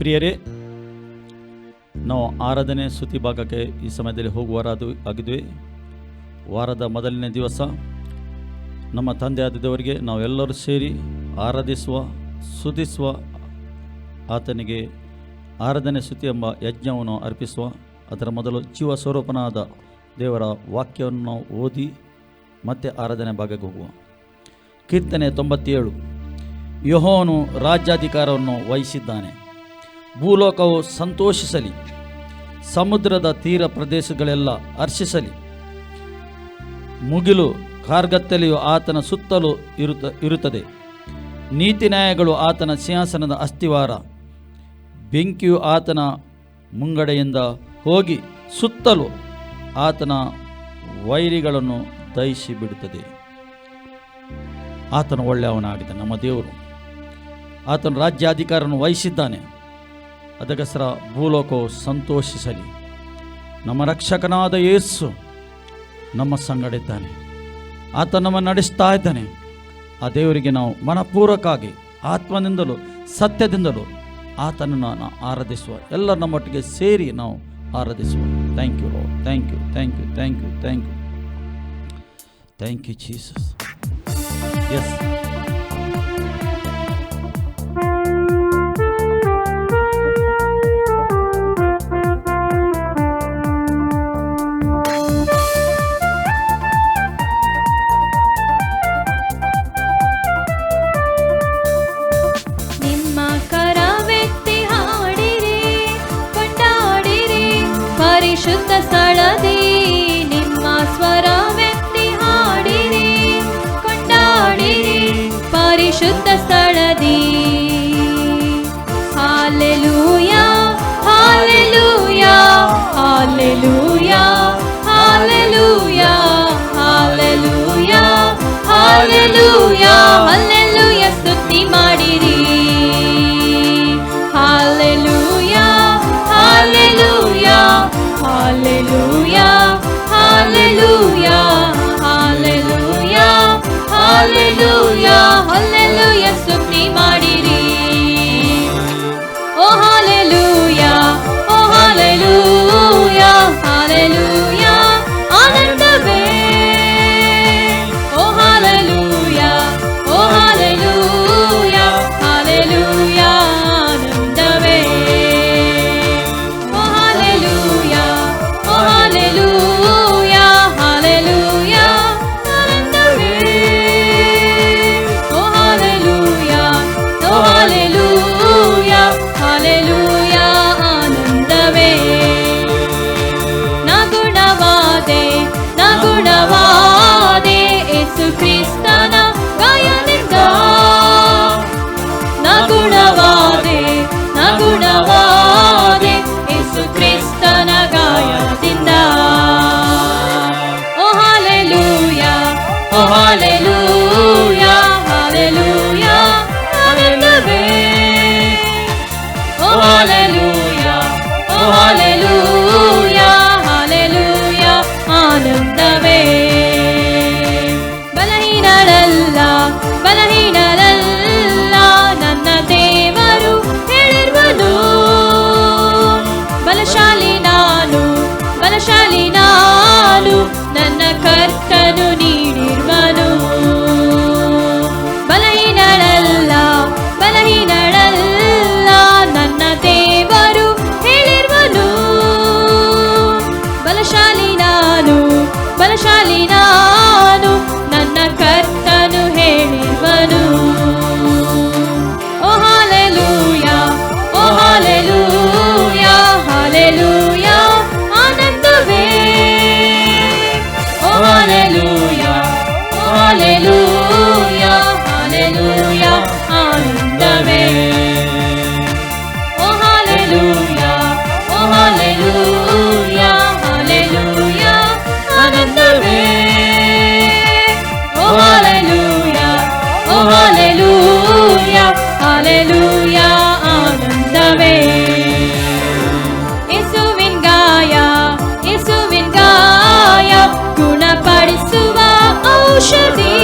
ಪ್ರಿಯರೇ, ನಾವು ಆರಾಧನೆ ಸ್ತುತಿ ಭಾಗಕ್ಕೆ ಈ ಸಮಯದಲ್ಲಿ ಆಗಿದ್ವಿ. ವಾರದ ಮೊದಲನೇ ದಿವಸ ನಮ್ಮ ತಂದೆಯಾದ ದೇವರಿಗೆ ನಾವೆಲ್ಲರೂ ಸೇರಿ ಆರಾಧಿಸುವ, ಸ್ತುತಿಸುವ, ಆತನಿಗೆ ಆರಾಧನೆ ಸ್ತುತಿ ಎಂಬ ಯಜ್ಞವನ್ನು ಅರ್ಪಿಸುವ. ಅದರ ಮೊದಲು ಜೀವ ಸ್ವರೂಪನಾದ ದೇವರ ವಾಕ್ಯವನ್ನು ನಾವು ಓದಿ ಮತ್ತೆ ಆರಾಧನೆ ಭಾಗಕ್ಕೆ ಹೋಗುವ. ಕೀರ್ತನೆ 97. ಯೆಹೋವನು ರಾಜ್ಯಾಧಿಕಾರವನ್ನು ವಹಿಸಿದ್ದಾನೆ, ಭೂಲೋಕವು ಸಂತೋಷಿಸಲಿ, ಸಮುದ್ರದ ತೀರ ಪ್ರದೇಶಗಳೆಲ್ಲ ಹರ್ಷಿಸಲಿ. ಮುಗಿಲು ಕಾರ್ಗತ್ತಲೆಯು ಆತನ ಸುತ್ತಲೂ ಇರುತ್ತದೆ, ನೀತಿ ನ್ಯಾಯಗಳು ಆತನ ಸಿಂಹಾಸನದ ಅಸ್ತಿವಾರ. ಬೆಂಕಿಯು ಆತನ ಮುಂಗಡೆಯಿಂದ ಹೋಗಿ ಸುತ್ತಲೂ ಆತನ ವೈರಿಗಳನ್ನು ದಹಿಸಿ ಬಿಡುತ್ತದೆ. ಆತನು ಒಳ್ಳೆಯವನಾಗಿದೆ, ನಮ್ಮ ದೇವರು. ಆತನು ರಾಜ್ಯಾಧಿಕಾರವನ್ನು ವಹಿಸಿದ್ದಾನೆ, ಅದಕ್ಕೋಸ್ಕರ ಭೂಲೋಕವು ಸಂತೋಷಿಸಲಿ. ನಮ್ಮ ರಕ್ಷಕನಾದ ಯೇಸು ನಮ್ಮ ಸಂಗಡ ಇದ್ದಾನೆ, ಆತ ನಮ್ಮನ್ನು ನಡೆಸ್ತಾ ಇದ್ದಾನೆ. ಆ ದೇವರಿಗೆ ನಾವು ಮನಪೂರ್ವಕವಾಗಿ ಆತ್ಮದಿಂದಲೂ ಸತ್ಯದಿಂದಲೂ ಆತನನ್ನು ಆರಾಧಿಸುವ. ಎಲ್ಲ ನಮ್ಮೊಟ್ಟಿಗೆ ಸೇರಿ ನಾವು ಆರಾಧಿಸುವ. Thank you lord, thank you, thank you, thank you, thank you, thank you Jesus. Yes, ಪರಿಶುದ್ಧ ಸ್ಥಳದಿ ನಿಮ್ಮ ಸ್ವರವೆತ್ತಿ ಹಾಡಿರಿ, ಕೊಂಡಾಡಿರಿ ಪರಿಶುದ್ಧ ಸ್ಥಳದಿ. Hallelujah, hallelujah, hallelujah, hallelujah, hallelujah, hallelujah, hallelujah, ಸ್ತುತಿ ಮಾಡಿರಿ. Hallelujah, hallelujah, hallelujah, hallelujah, hallelujah, hallelujah, hallelujah, ಸ್ತುತಿ ಮಾಡಿರಿ. ಓ ಹಾಲೆಲೂಯಾ, ಓ ಹಾಲೆಲೂಯಾ, ಹಾಲೆಲೂಯಾ, ಆನಂದವೇ. ಓ ಹಾಲೆಲೂಯಾ, ಓ ಹಾಲೆಲೂಯಾ, ಹಾಲೆಲೂಯಾ, ಆನಂದವೇ. ಓ ಹಾಲೆಲೂಯಾ, ಓ ಹಾಲೆಲೂಯಾ, ಹಾಲೆಲೂಯಾ, ಆನಂದವೇ. ಓ ಹಾಲೆಲೂಯಾ, ಓ ಹಾಲೆಲೂಯಾ, ಹಾಲೆಲೂಯಾ, ಆನಂದವೇ. ನಗುಣವಾದೆ, ನಗುಣವಾದೆ ಯೇಸು ಕ್ರಿಸ್ತನ ಗಾಯದಿಂದ. ನಗುಣವಾದೆ, ನಗುಣವಾದೆ ಯೇಸು ಕ್ರಿಸ್ತನ ಗಾಯದಿಂದ. ಓ ಹಾಲೆಲೂಯಾ, ಓ ಹಾಲೆಲೂಯಾ, ಹಾಲೆಲೂಯಾ, ಆನಂದವೇ. ಓ ಹಾಲೆಲೂಯಾ, ಓ ಹಾಲೆಲೂಯಾ, ಹಾಲೆಲೂಯಾ, ಆನಂದವೇ. ಬಲಹೀನರಲ್ಲ, ಬಲಹೀನರಲ್ಲ ನನ್ನ ದೇವರು ಹೇಳಿರುವನು. ಬಲಶಾಲಿ ನಾನು, ಬಲಶಾಲಿ ನಾನು ನನ್ನ ಕರ್ತನು ನೀಡಿರುವನು. ಬಲಹೀನರಲ್ಲ, ಬಲಹೀನರಲ್ಲ ನನ್ನ ದೇವರು ಹೇಳಿರುವನು. ಬಲಶಾಲಿ ನಾನು, ಬಲಶಾಲಿ ನಾನು ನನ್ನ ಕರ್ತನು ಹೇಳಿರುವನು. ಓ ಹಾಲೆಲೂಯಾ, ಓ ಹಾಲೆಲೂಯಾ, ಹಾಲೆಲೂಯಾ, ಆನಂದವೇ. ಓ ಹಾಲೆಲೂಯಾ, ಓ ಹಾಲೆಲೂಯಾ, ಹಾಲೆಲೂಯಾ, ಆನಂದವೇ. ಓ ಹಾಲೆಲೂಯಾ, ಓ ಹಾಲೆಲೂಯಾ, ಹಾಲೆಲೂಯಾ, ಆನಂದವೇ. ಓ ಹಾಲೆಲೂಯಾ, ಓ ಹಾಲೆಲೂಯಾ, ಹಾಲೆಲೂಯಾ, ಆನಂದವೇ. ಯೇಸುವಿನ ಗಾಯ, ಯೇಸುವಿನ ಗಾಯ ಗುಣಪಡಿಸುವ ಔಷಧಿ.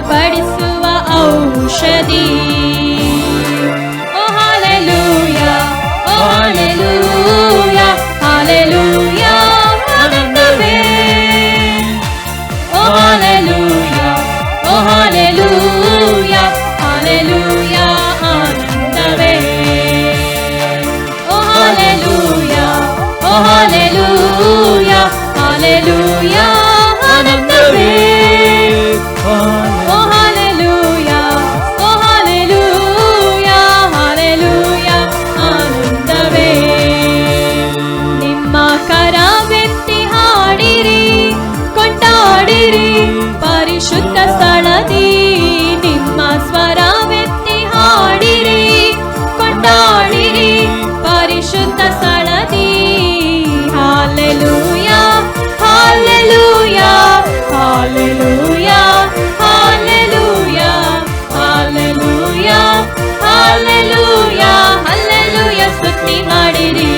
ಗುಣಪಡಿಸುವ ಔಷಧಿ. ಓ ಹಾಲೆಲೂಯಾ, ಓ ಹಾಲೆಲೂಯಾ, ಹಾಲೆಲೂಯಾ ಆನಂದವೇ. ಓ ಹಾಲೆಲೂಯಾ, ಓ ಹಾಲೆಲೂಯಾ, ಹಾಲೆಲೂಯಾ ಆನಂದವೇ. ಓ ಹಾಲೆಲೂಯಾ, ಓ ಹಾಲೆಲೂಯಾ, ಹಾಲೆಲೂಯಾ ಆನಂದವೇ. ಓ ಹಾಲೆಲೂಯಾ, ಓ ಹಾಲೆಲೂಯಾ, ಹಾಲೆಲೂಯಾ ಆನಂದವೇ. ನಿಮ್ಮ ಕರವೆತ್ತಿ ಹಾಡಿರಿ, ಕೊಂಡಾಡಿರಿ ಪರಿಶುದ್ಧ ಸ್ಥಳದಿ. ನಿಮ್ಮ ಸ್ವರವೆತ್ತಿ ಹಾಡಿರಿ, ಕೊಂಡಾಡಿರಿ ಪರಿಶುದ್ಧ ಸ್ಥಳದಿ. Hallelujah, hallelujah, hallelujah, hallelujah, hallelujah, hallelujah, hallelujah ಸ್ತುತಿ ಮಾಡಿರಿ.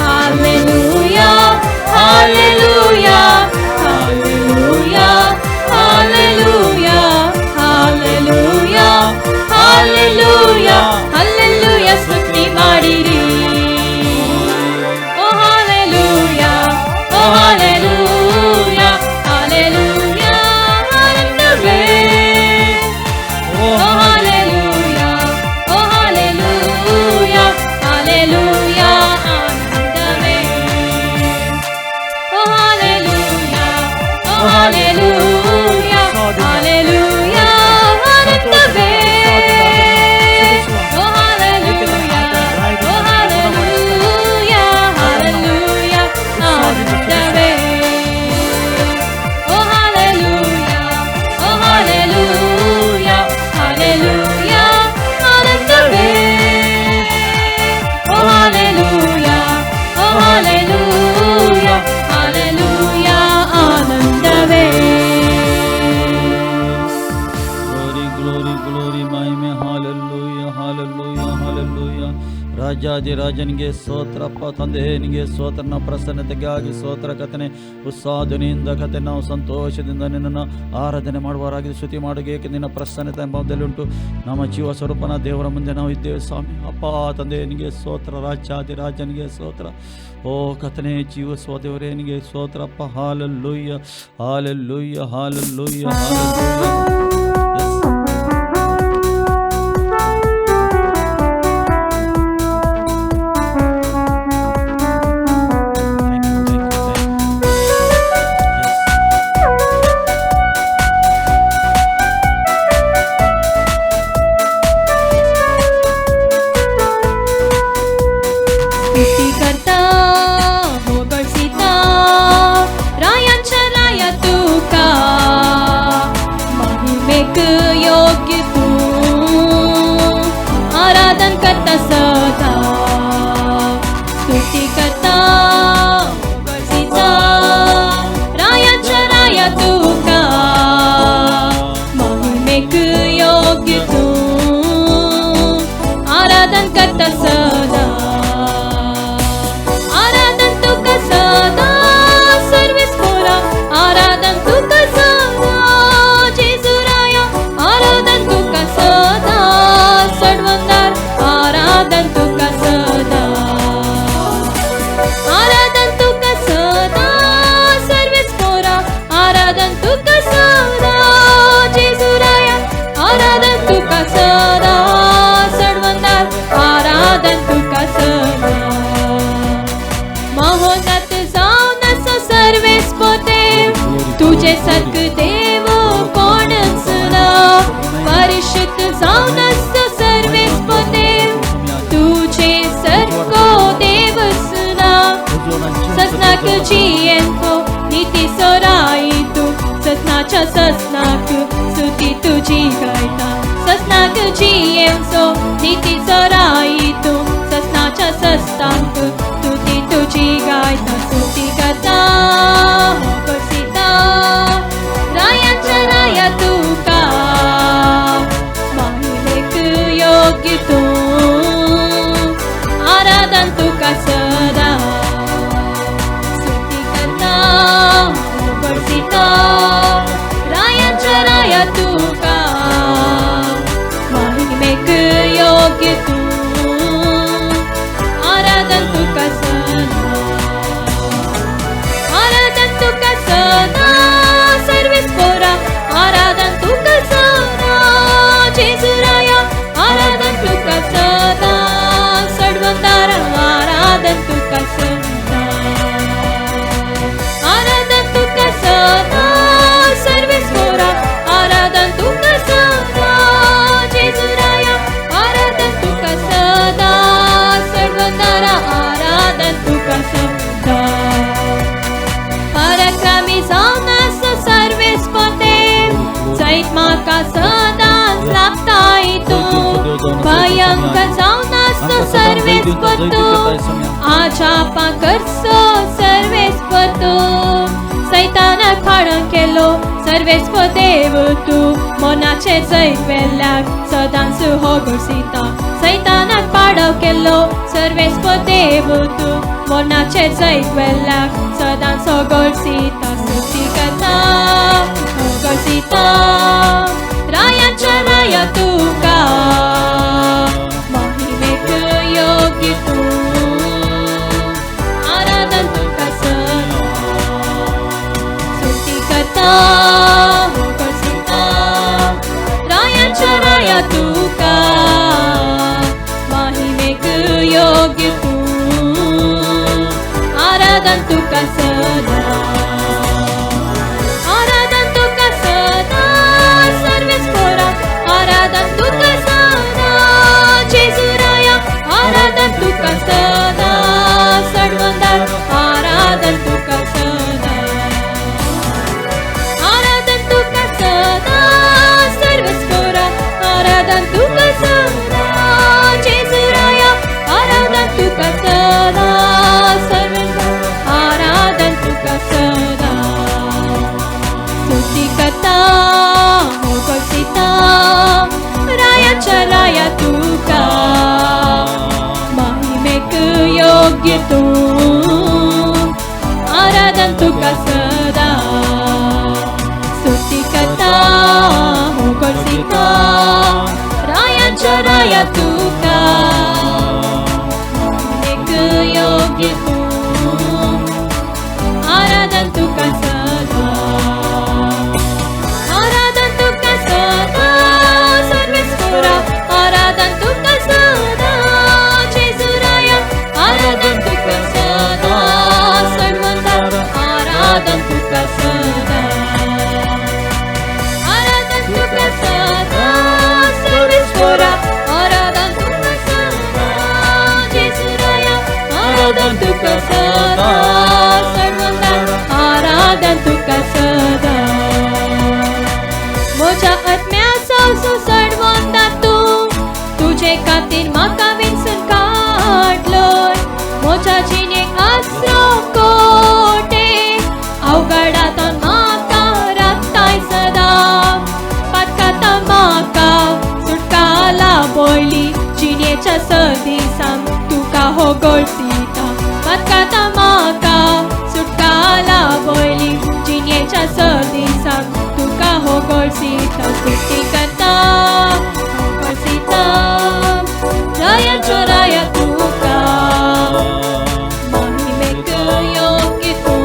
Hallelujah, hallelujah, hallelujah, hallelujah, hallelujah, hallelujah, hallelujah ಸ್ತುತಿ ಮಾಡಿರಿ. ಓ ಹಾಲೆಲೂಯಾ, ಓ ಹಾಲೆಲೂಯಾ, ಹಾಲೆಲೂಯಾ ಆನಂದವೇ. ಓ ಹಾಲೆಲೂಯಾ, ಓ ಹಾಲೆಲೂಯಾ, ಹಾಲೆಲೂಯಾ ಆನಂದವೇ. ಓ ಹಾಲೆಲೂಯಾ, ಓ ಹಾಲೆಲೂಯಾ, ಹಾಲೆಲೂಯಾ ಆನಂದವೇ. ಓ ಹಾಲೆಲೂಯಾ, ಓ ಹಾಲೆಲೂಯಾ, ಹಾಲೆಲೂಯಾ ಆನಂದವೇ. ಓ ಹಾಲೆಲೂಯಾ, ಓ ಹಾಲೆಲೂಯಾ, ಹಾಲೆಲೂಯಾ ಆನಂದವೇ. ಓ ಹಾಲೆಲೂಯಾ, ಓ ಹಾಲೆಲೂಯಾ, ಹಾಲೆಲೂಯಾ ಆನಂದವೇ. ಗ್ಲೋರಿ ಗ್ಲೋರಿ ಗ್ಲೋರಿ ಮಹಿಮೆ. Hallelujah, hallelujah, hallelujah. ರಾಜಾದಿರಾಜನಿಗೆ ಸ್ತೋತ್ರಪ್ಪ ತಂದೆ, ನಿನಗೆ ಸ್ತೋತ್ರನ ಪ್ರಸನ್ನತೆಗಾಗಿ ಸ್ತೋತ್ರ ಕಥನೆ. ಉತ್ಸಾಹಧ್ವನಿಯಿಂದ ಕತೆ ನಾವು ಸಂತೋಷದಿಂದ ನಿನ್ನನ್ನು ಆರಾಧನೆ ಮಾಡುವವರಾಗಿ ಸ್ತುತಿ ಮಾಡುಗೆ, ಏಕೆ ನಿನ್ನ ಪ್ರಸನ್ನತೆ ಎಂಬುದರಲ್ಲಿ ಉಂಟು. ನಮ್ಮ ಜೀವ ಸ್ವರೂಪನ ದೇವರ ಮುಂದೆ ನಾವು ಇದ್ದೇವೆ ಸ್ವಾಮಿ. ಅಪ್ಪ ತಂದೆ ನಿನಗೆ ಸ್ತೋತ್ರ, ರಾಜಾದಿರಾಜನಿಗೆ ಸ್ತೋತ್ರ. ಓ ಕಥನೆ ಜೀವಿಸುವ ದೇವರೇ ನಿನಗೆ ಸ್ತೋತ್ರಪ್ಪ. Hallelujah, hallelujah, hallelujah, hallelujah. स्तुतिकर्ता हो गळसिता रायांच्या राया तुका, महिमेक योग्य तू आराधन करता सदा. स्तुतिकर्ता हो गळसिता रायांच्या राया तुका, महिमेक योग्य तू आराधन करता सदा. तुझे सर्ग देव कोणच ना, परिशुद्ध जाऊनच सर्वेस देव. तुझे सर्गो देवच ना, ससनाक जियेंको नीती सोराई तू. ससनाच्या ससनाक स्तुती तुझी गायता, ससनाक जियेंचो नीती सोराई तू. ससनाच्या ससनाक स्तुती तुझी गायता. स्तुती करता रायांच्या राया तुका, महिमेक योग्य तू आराधन तुका सदा. स्तुती करता गळसिता रायांच्या तुका महिमेक योग्य तू आराधन तुका सदा सर्विस पोरा आराधन तुका सदा जेसुराया आराधन तुका सदा सडवंदारा आराधन तुका सदा आराधन तुका सदा सर्विस पोरा आराधन तुका सदा जेसुराया आराधन तुका सदा सडवंदारा आराधन तुका सदा पराक्रमी जाऊन सर्विस पोते सैत माका सदा लागताय तू भयंकर जाऊन सर्विस पोतो आचापा करसो सर्विस पोतो सैतानाक फाडून केलो सर्विस पोतेव तू मोनाचे जैत वेल्याक सदांच होगोसिता सैतानाक पाडो केलो सर्विस पोतेव तू मोनाचे जैत वेल्याक सदांच होगोसिता स्तुती करता होगोसिता रायांच्या राया तुका महिमेक योग्य तू आराधन तुका सदा स्तुती करता होगोसिता रायांच्या राया तुका महिमेक योग्य तू आराधन तुका सदा आराधन तुका सदा सर्विस पोरा आराधन तुका सदा जेसुराया आराधन तुका सदा सडवंदार आराधन तुका सदा आराधन तुका सदा सर्विस पोरा आराधन तुका सदा जेसुराया आराधन तुका सदा आराधन तुका सदा स्तुती करता होगोसिता रायाच्या राया तुका महिमेक योग्य तू आराधन तुका सदा स्तुती करता होगोसिता रायाच्या राया तुका महिमेक योग्य तू आराधन तुका सदा आराधन तुका सदा सर्विस पोरा आराधन तुका सदा जेसुराया आराधन तुका सदा सर्वंदार आराधन तुका सदा आराधन तुका सदा सर्विस पोरा आराधन तुका सदा जेसुराया आराधन तुका सदा आराधन तुका सदा मोच्या आत्म्याचो सडवंदा तू तुझे खातीर म्हाका विंचून काडलोय मोच्या जिणेक आसरो कोटे अवघडातून म्हाका राखताय सदा पातकाता म्हाका सुटका लाबोळली जिणेच्या सदिसां तुका होगोळसिता पातकाता म्हाका सुटका लाबोळली जिणेच्या सदिसां तुका होगोळसिता स्तुती करता होगोळसिता रायाच्या राया तुका महिमेक योग्य तू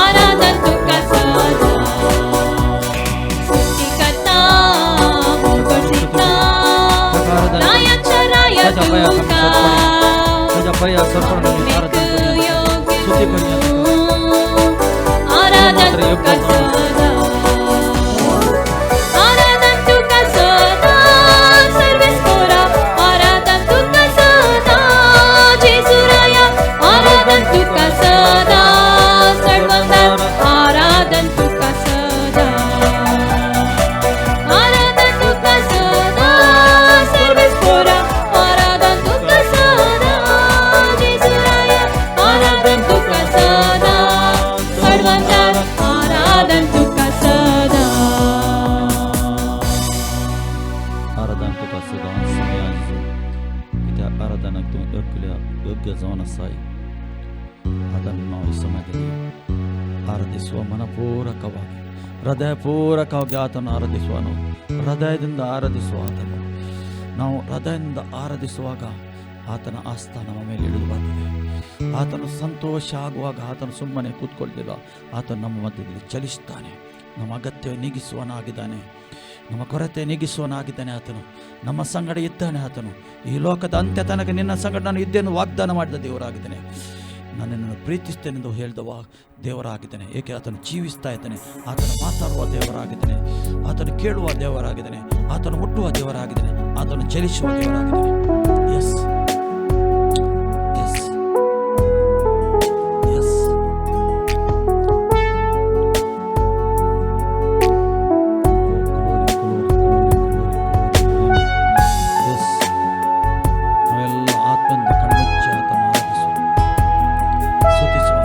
आराधन तुका सदा स्तुती करता होगोळसिता रायाच्या राया तुका महिमेक योग्य तू आराधन तुका सदा आराधन तुका सदा सर्विस पोरा आराधन तुका सदा जेसुराया आराधन तुका सदा सडवंदार आराधन तुका सदा आराधन तुका सदा सर्विस पोरा आराधन तुका सदा जेसुराया आराधन तुका सदा सडवंदार आराधन ಹೃದಯಪೂರ್ವಕವಾಗಿ ಆತನು ಆರಾಧಿಸುವನು. ಹೃದಯದಿಂದ ಆರಾಧಿಸುವ ಆತನು. ನಾವು ಹೃದಯದಿಂದ ಆರಾಧಿಸುವಾಗ ಆತನ ಆಸ್ಥಾನ ನಮ್ಮ ಮೇಲೆ ಇಳಿದು ಬರ್ತದೆ. ಆತನು ಸಂತೋಷ ಆಗುವಾಗ ಆತನು ಸುಮ್ಮನೆ ಕೂತ್ಕೊಳ್ತಿಲ್ಲ. ಆತನು ನಮ್ಮ ಮಧ್ಯದಲ್ಲಿ ಚಲಿಸ್ತಾನೆ. ನಮ್ಮ ಅಗತ್ಯ ನೀಗಿಸುವನಾಗಿದ್ದಾನೆ. ನಮ್ಮ ಕೊರತೆ ನೀಗಿಸುವನಾಗಿದ್ದಾನೆ. ಆತನು ನಮ್ಮ ಸಂಗಡ ಇದ್ದಾನೆ. ಆತನು ಈ ಲೋಕದ ಅಂತ್ಯ ತನಕ ನಿನ್ನ ಸಂಗಡ ನಾನು ಇದ್ದೇನು ವಾಗ್ದಾನ ಮಾಡಿದ ದೇವರಾಗಿದ್ದಾನೆ. ನನ್ನನ್ನು ಪ್ರೀತಿಸ್ತೇನೆಂದು ಹೇಳಿದವ ದೇವರಾಗಿದ್ದಾನೆ. ಏಕೆ ಆತನು ಜೀವಿಸ್ತಾ ಇದ್ದಾನೆ. ಆತನು ಮಾತಾಡುವ ದೇವರಾಗಿದ್ದಾನೆ. ಆತನು ಕೇಳುವ ದೇವರಾಗಿದ್ದಾನೆ. ಆತನು ಮುಟ್ಟುವ ದೇವರಾಗಿದ್ದಾನೆ. ಆತನು ಚಲಿಸುವ ದೇವರಾಗಿದ್ದಾನೆ. ಎಸ್ ಎಸ್ ಎಸ್ ನಾವೆಲ್ಲ ಆತ್ಮದಿಂದ ಕಣ್ಣುಚ್ಚಿ ಆತನು ಆರಾಧಿಸುವ ಸ್ತುತಿಸುವ.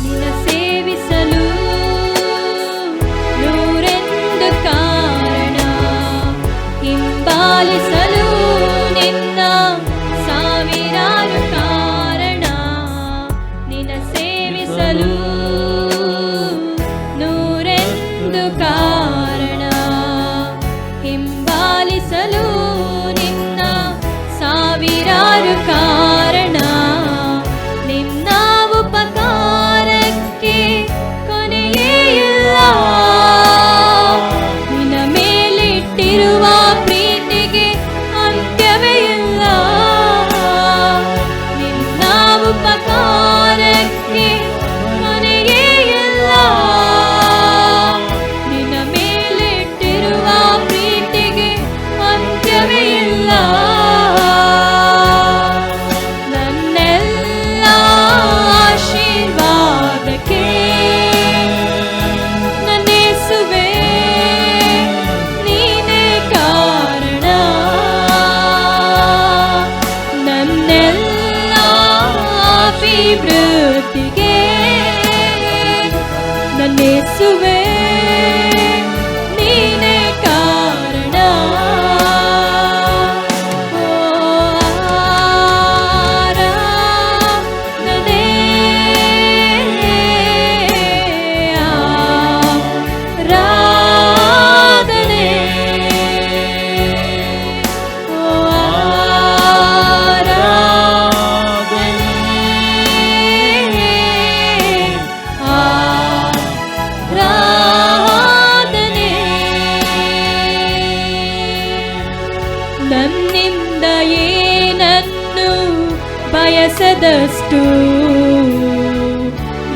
ನಿನ್ನ ಸೇವಿಸಲು ನೂರೆಂದು ಕಾರಣ, ಹಿಂಬಾಲಿಸಲು ನಿನ್ನ ಸಾವಿರಾರು ಕಾರಣ. ನಿನ್ನ ಸೇವಿಸಲು ನೂರೆಂದು ಕಾರಣ, ಹಿಂಬಾಲಿಸಲು ನಿನ್ನ ಸಾವಿರಾರು ಕಾರಣ. ನಿನ್ನ ಉಪಕಾರಕ್ಕೆ ಕೊನೆಯೇ ಇಲ್ಲ. ನಿನ್ನ ಮೇಲಿಟ್ಟಿರುವ ಪ್ರೀತಿಗೆ ಅಂತ್ಯವೇ ಇಲ್ಲ. ನಿನ್ನ ಉಪಕಾರಕ್ಕೆ ಕೊನೆಯೇ ಇಲ್ಲ. ನಿನ್ನ ಮೇಲಿಟ್ಟಿರುವ ಪ್ರೀತಿಗೆ ಅಂತ್ಯವೇ ಇಲ್ಲ. ನನ್ನೆಲ್ಲ ಆಶೀರ್ವಾದಕ್ಕೆ ನನ್ನೇಸುವೆ ನೀನೇ ಕಾರಣ. ನನ್ನೆಲ್ಲ ಅಭಿವೃದ್ಧಿಗೆ ನನ್ನೇಸುವೆ ನೀನೇ ಕಾರಣ. ಓ ಆರಾಧನೆ, ಆರಾಧನೆ, ಓ ಆರಾಧನೆ. ನನ್ನಿಂದ ಏನನ್ನು ಬಯಸದಷ್ಟು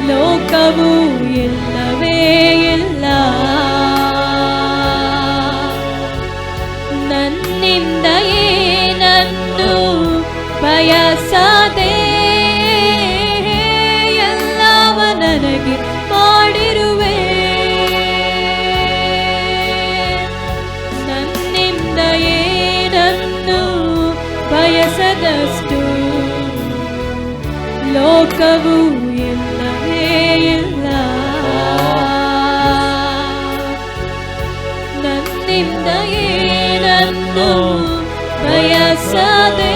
ಲೋಕವು ಇಲ್ಲವೇ ಇಲ್ಲ. ನನ್ನಿಂದ ಏನನ್ನು ಬಯಸದೆ ಎಲ್ಲವ ನನಗೆ ಮಾಡಿರುವೆ. ನನ್ನಿಂದ ಏನನ್ನು ಬಯಸದಷ್ಟು ಲೋಕವು ಇಲ್ಲವೇ ಇಲ್ಲ. ನನ್ನಿಂದ ಏನನ್ನು ಬಯಸದೆ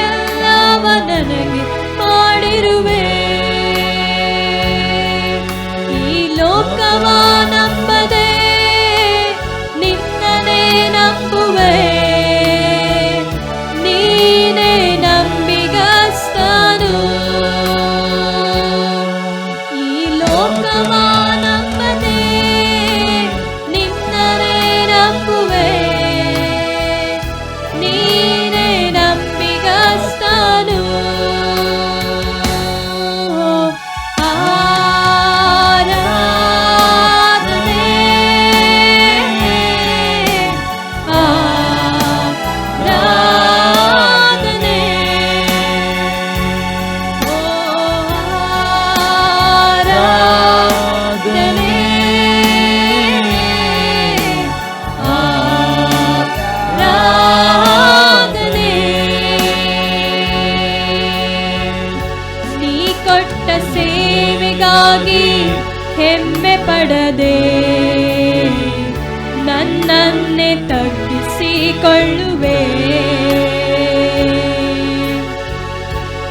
ಎಲ್ಲವ ನನಗೆ ಮಾಡಿರುವೆ. ಈ ಲೋಕವ ನಂಬದೆ ನಿನ್ನನೇ ನಂಬುವೆ. ನೀನೇ ನಂಬಿಗಸ್ತನು. ಈ ಲೋಕವ ನಂಬದೆ ನಿನ್ನನೇ ನಂಬುವೆ. ನೀನೇ ನಂಬಿಗಸ್ತನು. ಆರಾಧನೆ, ಆರಾಧನೆ, ಓ ಆರಾಧನೆ, ಆರಾಧನೆ. ನೀ ಕೊಟ್ಟ ಸೇವೆಗಾಗಿ ಹೆಮ್ಮೆ ಪಡದೆ ನನ್ನನ್ನೇ ತಗ್ಗಿಸಿಕೊಳ್ಳುವೆ.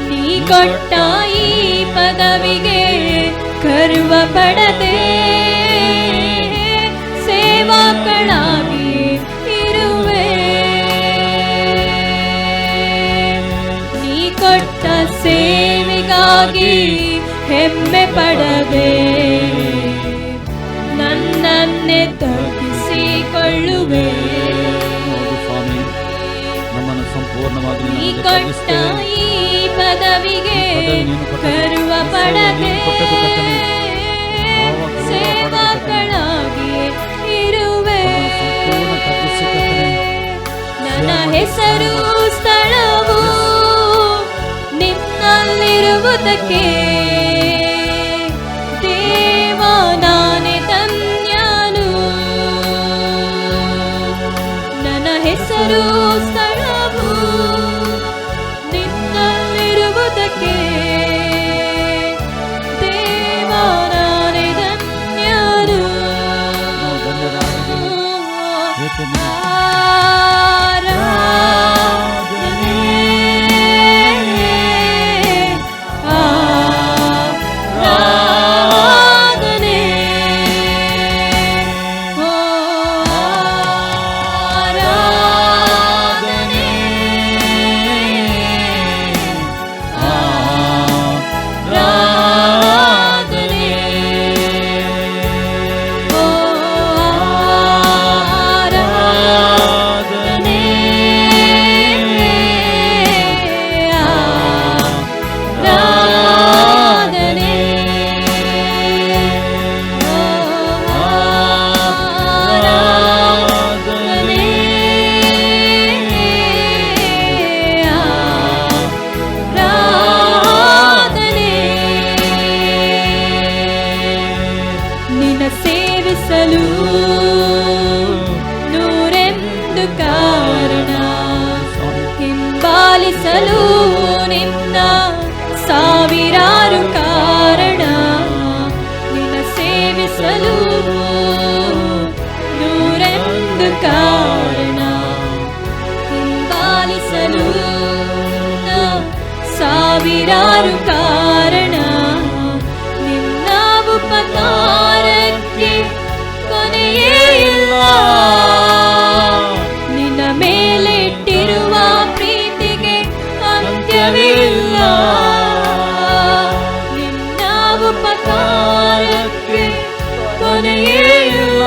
ನೀ ಕೊಟ್ಟ ಈ ಪದವಿಗೆ ಗರ್ವ ಪಡದೆ ಸೇವಕಳಾಗಿ ಇರುವೆ. ನೀ ಕೊಟ್ಟ ಸೇವೆಗಾಗಿ ಹೆಮ್ಮೆ ಪಡದೆ ನನ್ನನ್ನೇ ತಗ್ಗಿಸಿಕೊಳ್ಳುವೆ. ಹೌದು ಸ್ವಾಮಿ, ನಮ್ಮನ್ನು ಸಂಪೂರ್ಣವಾಗಿ ನೀ ನಿನಗೆ ಕೊಟ್ಟ ತಗ್ಗಿಸ್ತೇವೆ. ಈ ಪದವಿಗೆ ನೀನು ಕೊಟ್ಟದ್ದು, ಗರ್ವ ಈ ಸೇವೆ ಪಡದೆ ನೀನು ಕೊಟ್ಟದ್ದು ಕರ್ತನೇ. ಯಾವ ಗೌರವ ಪಡದೆ ಸೇವಕಳಾಗಿ ಇರುವೆ. ಸಂಪೂರ್ಣ ತಗ್ಗಿಸಿ ಕರ್ತನೇ. ನನ್ನ ಹೆಸರು ಸ್ಥಳವು ನಿನ್ನಲ್ಲಿರುವುದಕ್ಕೆ ದೇವ ನಾನೇ ಧನ್ಯನು. ನನ್ನ ಹೆಸರು ಸ್ಥಳವು ನಿನ್ನಲ್ಲಿರುವುದಕ್ಕೆ ದೇವ ನಾನೇ ಧನ್ಯನು. ನಾವು ಧನ್ಯರಾಗಿದ್ದೇವೆ. ಏಕೆಂದರೆ ಆರಾಧನೆ ಆರಾಧನೆ ಓ ಆರಾಧನೆ ಆರಾಧನೆ ಓ ಆರಾಧನೆ ಆರಾಧನೆ ಓ ಆರಾಧನೆ ಆರಾಧನೆ. ನಿನ್ನ ಸೇವಿಸಲು ನೂರೆಂದು ಕಾರಣ, ಹಿಂಬಾಲಿಸಲು ನಿನ್ನ ಸಾವಿರಾರು ಕಾರಣ. ನಿನ್ನ ಸೇವಿಸಲು ನೂರೆಂದು ಕಾರಣ, ಹಿಂಬಾಲಿಸಲು ನಿನ್ನ ಸಾವಿರಾರು ಕಾರಣ. ನಿನ್ನ ಉಪಕಾರಕ್ಕೆ ಕೊನೆಯೇ ಇಲ್ಲ. ನಿನ್ನ ಮೇಲೆ ಇಟ್ಟಿರುವ ಪ್ರೀತಿಗೆ ಅಂತ್ಯವಿಲ್ಲ. ನಿನ್ನ ಉಪಕಾರಕ್ಕೆ ಕೊನೆಯೇ ಇಲ್ಲ.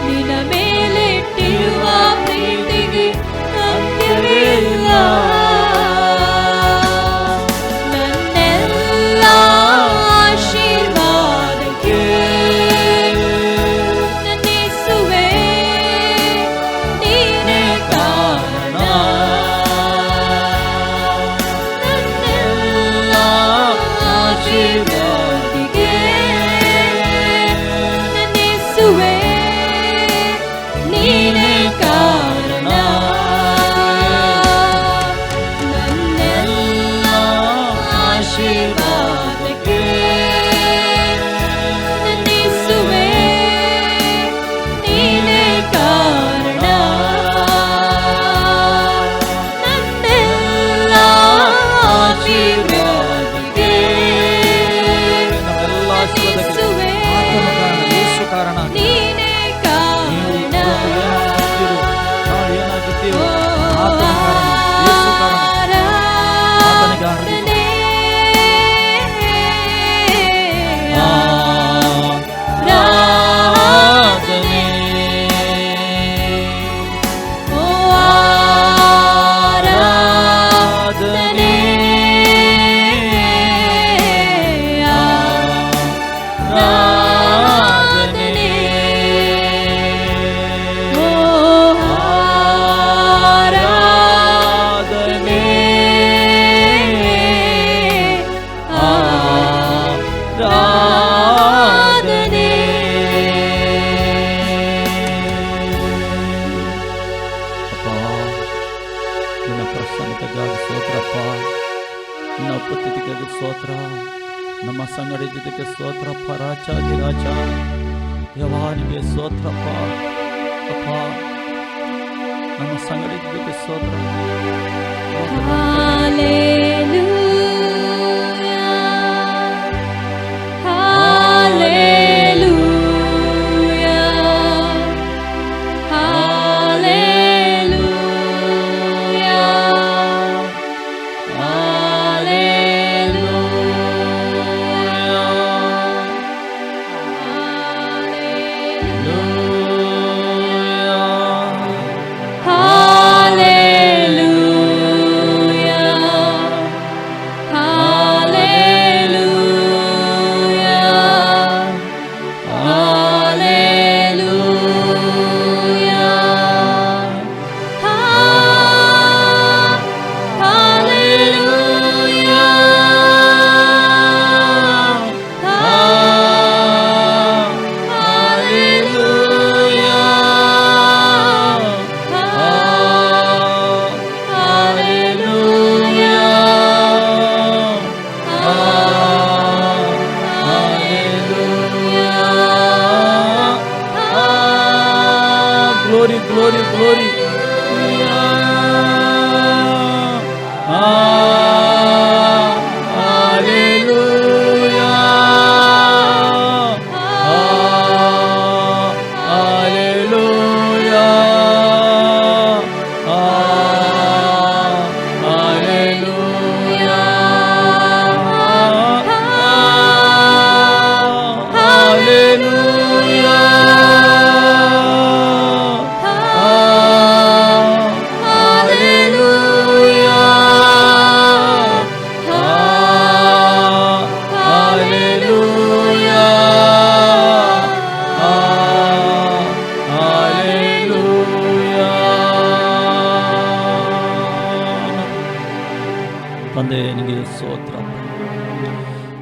ನಿನ್ನ ಮೇಲೆ ಇಟ್ಟಿರುವ ಪ್ರೀತಿಗೆ ಅಂತ್ಯವಿಲ್ಲ. ನನ್ನೆಲ್ಲ ಆಶೀರ್ವಾದಕ್ಕೆ ನನ್ನಿಸುವೆ ನೀನೇ ಕಾರಣ. ನನ್ನೆಲ್ಲ ಆಶೀರ್ವಾದಕ್ಕೆ ನನ್ನಿಸುವೆ ನೀನೇ ಕಾರಣ. ನನ್ನೆಲ್ಲ ಆಶೀರ್ವಾದಕ್ಕೆ ನನ್ನಿಸುವೆ ನೀನೇ ಕಾರಣ. ನನ್ನೆಲ್ಲ ಆಶೀರ್ವಾದಕ್ಕೆ ನಮ್ಮೆಲ್ಲ ಆಶೀರ್ವಾದಕ್ಕೆ ನನ್ನಿಸುವೆ ಆತನು ಕಾರಣ, ಯೇಸು ಕಾರಣ. ನೀನೇ ಕಾರಣ. ನಾವು ಏನಾಗಿದ್ದೇವೆ, ಆತನ ಕಾರಣ, ಯೇಸು ಕಾರಣ. ಆತನಿಗೆ ಆರಾಧನೆ. ಆರಾಧನೆ ಓ ಆರಾಧನೆ ಆರಾಧನೆ ಓ ಆರಾಧನೆ ಆರಾಧನೆ. ಅಪ್ಪ, ನಿನ್ನ ಪ್ರಸನ್ನತೆಗಾಗಿ ಸ್ತೋತ್ರಪ್ಪ. ನಿನ್ನ ಉಪಸ್ಥಿತಿಗಾಗಿ ಸ್ತೋತ್ರ. ನಮ್ಮ ಸಂಗಡಿದ್ದಕ್ಕೆ ಸ್ತೋತ್ರಪ್ಪ. ರಾಜಾಧಿರಾಜ ಯವಾನಿಗೆ ಸ್ತೋತ್ರಪ್ಪ. ಅಪ್ಪ, ನಮ್ಮ ಸಂಗಡಿದ್ದಕ್ಕೆ ಸ್ತೋತ್ರ. Hallelujah.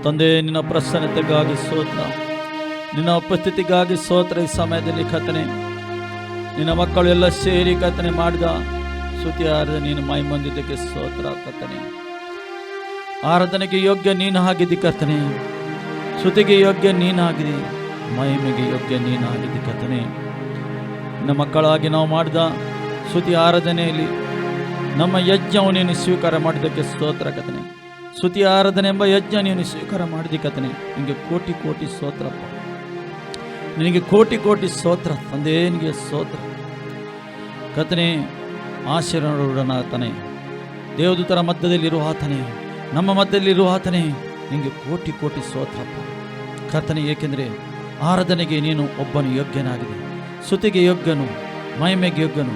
ತಂದೆ, ನಿನ್ನ ಪ್ರಸನ್ನತೆಗಾಗಿ ಸ್ತೋತ್ರ, ನಿನ್ನ ಉಪಸ್ಥಿತಿಗಾಗಿ ಸ್ತೋತ್ರ. ಈ ಸಮಯದಲ್ಲಿ ಕರ್ತನೇ, ನಿನ್ನ ಮಕ್ಕಳು ಎಲ್ಲ ಸೇರಿ ಕರ್ತನೆ ಮಾಡಿದ ಸ್ತುತಿ ಆರಾಧನೆ ನೀನು ಮಹಿಮಂದಿದ್ದಕ್ಕೆ ಸ್ತೋತ್ರ ಕರ್ತನೆ. ಆರಾಧನೆಗೆ ಯೋಗ್ಯ ನೀನು ಆಗಿದ್ದಿ ಕರ್ತನೆ, ಸ್ತುತಿಗೆ ಯೋಗ್ಯ ನೀನಾಗಿದೆ, ಮಹಿಮೆಗೆ ಯೋಗ್ಯ ನೀನಾಗಿದೆ ಕರ್ತನೆ. ನಿನ್ನ ಮಕ್ಕಳಾಗಿ ನಾವು ಮಾಡಿದ ಸ್ತುತಿ ಆರಾಧನೆಯಲ್ಲಿ ನಮ್ಮ ಯಜ್ಞವು ನೀನು ಸ್ವೀಕಾರ ಮಾಡಿದ್ದಕ್ಕೆ ಸ್ತೋತ್ರ ಕರ್ತನೆ. ಸ್ತುತಿ ಆರಾಧನೆ ಎಂಬ ಯಜ್ಞ ನೀನು ಸ್ವೀಕಾರ ಮಾಡಿದಿ ಕರ್ತನೆ. ನಿನಗೆ ಕೋಟಿ ಕೋಟಿ ಸ್ತೋತ್ರಪ್ಪ, ನಿನಗೆ ಕೋಟಿ ಕೋಟಿ ಸ್ತೋತ್ರ ತಂದೆ, ನಿನಗೆ ಸ್ತೋತ್ರ ಕರ್ತನೆ. ಆಶೀರ್ವಾದನ ಆತನೇ, ದೇವದೂತರ ಮಧ್ಯದಲ್ಲಿರುವ ಆತನೇ, ನಮ್ಮ ಮಧ್ಯದಲ್ಲಿರುವ ಆತನೇ, ನಿನಗೆ ಕೋಟಿ ಕೋಟಿ ಸ್ತೋತ್ರಪ್ಪ ಕರ್ತನೆ. ಏಕೆಂದರೆ ಆರಾಧನೆಗೆ ನೀನು ಒಬ್ಬನು ಯೋಗ್ಯನಾಗಿದೆ, ಸ್ತುತಿಗೆ ಯೋಗ್ಯನು, ಮಹಿಮೆಗೆ ಯೋಗ್ಯನು.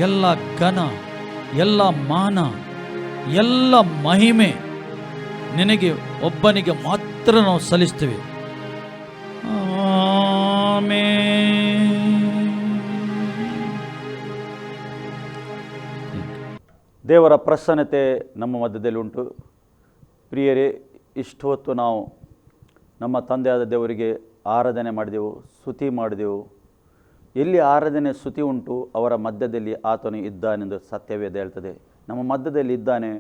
ಎಲ್ಲ ಘನ, ಎಲ್ಲ ಮಾನ, ಎಲ್ಲ ಮಹಿಮೆ ನಿನಗೆ ಒಬ್ಬನಿಗೆ ಮಾತ್ರ ನಾವು ಸಲ್ಲಿಸ್ತೇವೆ. ಆಮೆನ್. ದೇವರ ಪ್ರಸನ್ನತೆ ನಮ್ಮ ಮಧ್ಯದಲ್ಲಿ ಉಂಟು. ಪ್ರಿಯರೇ, ಇಷ್ಟು ಹೊತ್ತು ನಾವು ನಮ್ಮ ತಂದೆಯಾದ ದೇವರಿಗೆ ಆರಾಧನೆ ಮಾಡಿದೆವು, ಸ್ತುತಿ ಮಾಡಿದೆವು. ಎಲ್ಲಿ ಆರಾಧನೆ ಸ್ತುತಿ ಉಂಟು ಅವರ ಮಧ್ಯದಲ್ಲಿ ಆತನು ಇದ್ದಾನೆಂದು ಸತ್ಯವೇದ ಹೇಳ್ತದೆ. ನಮ್ಮ ಮಧ್ಯದಲ್ಲಿ ಇದ್ದಾನೆ.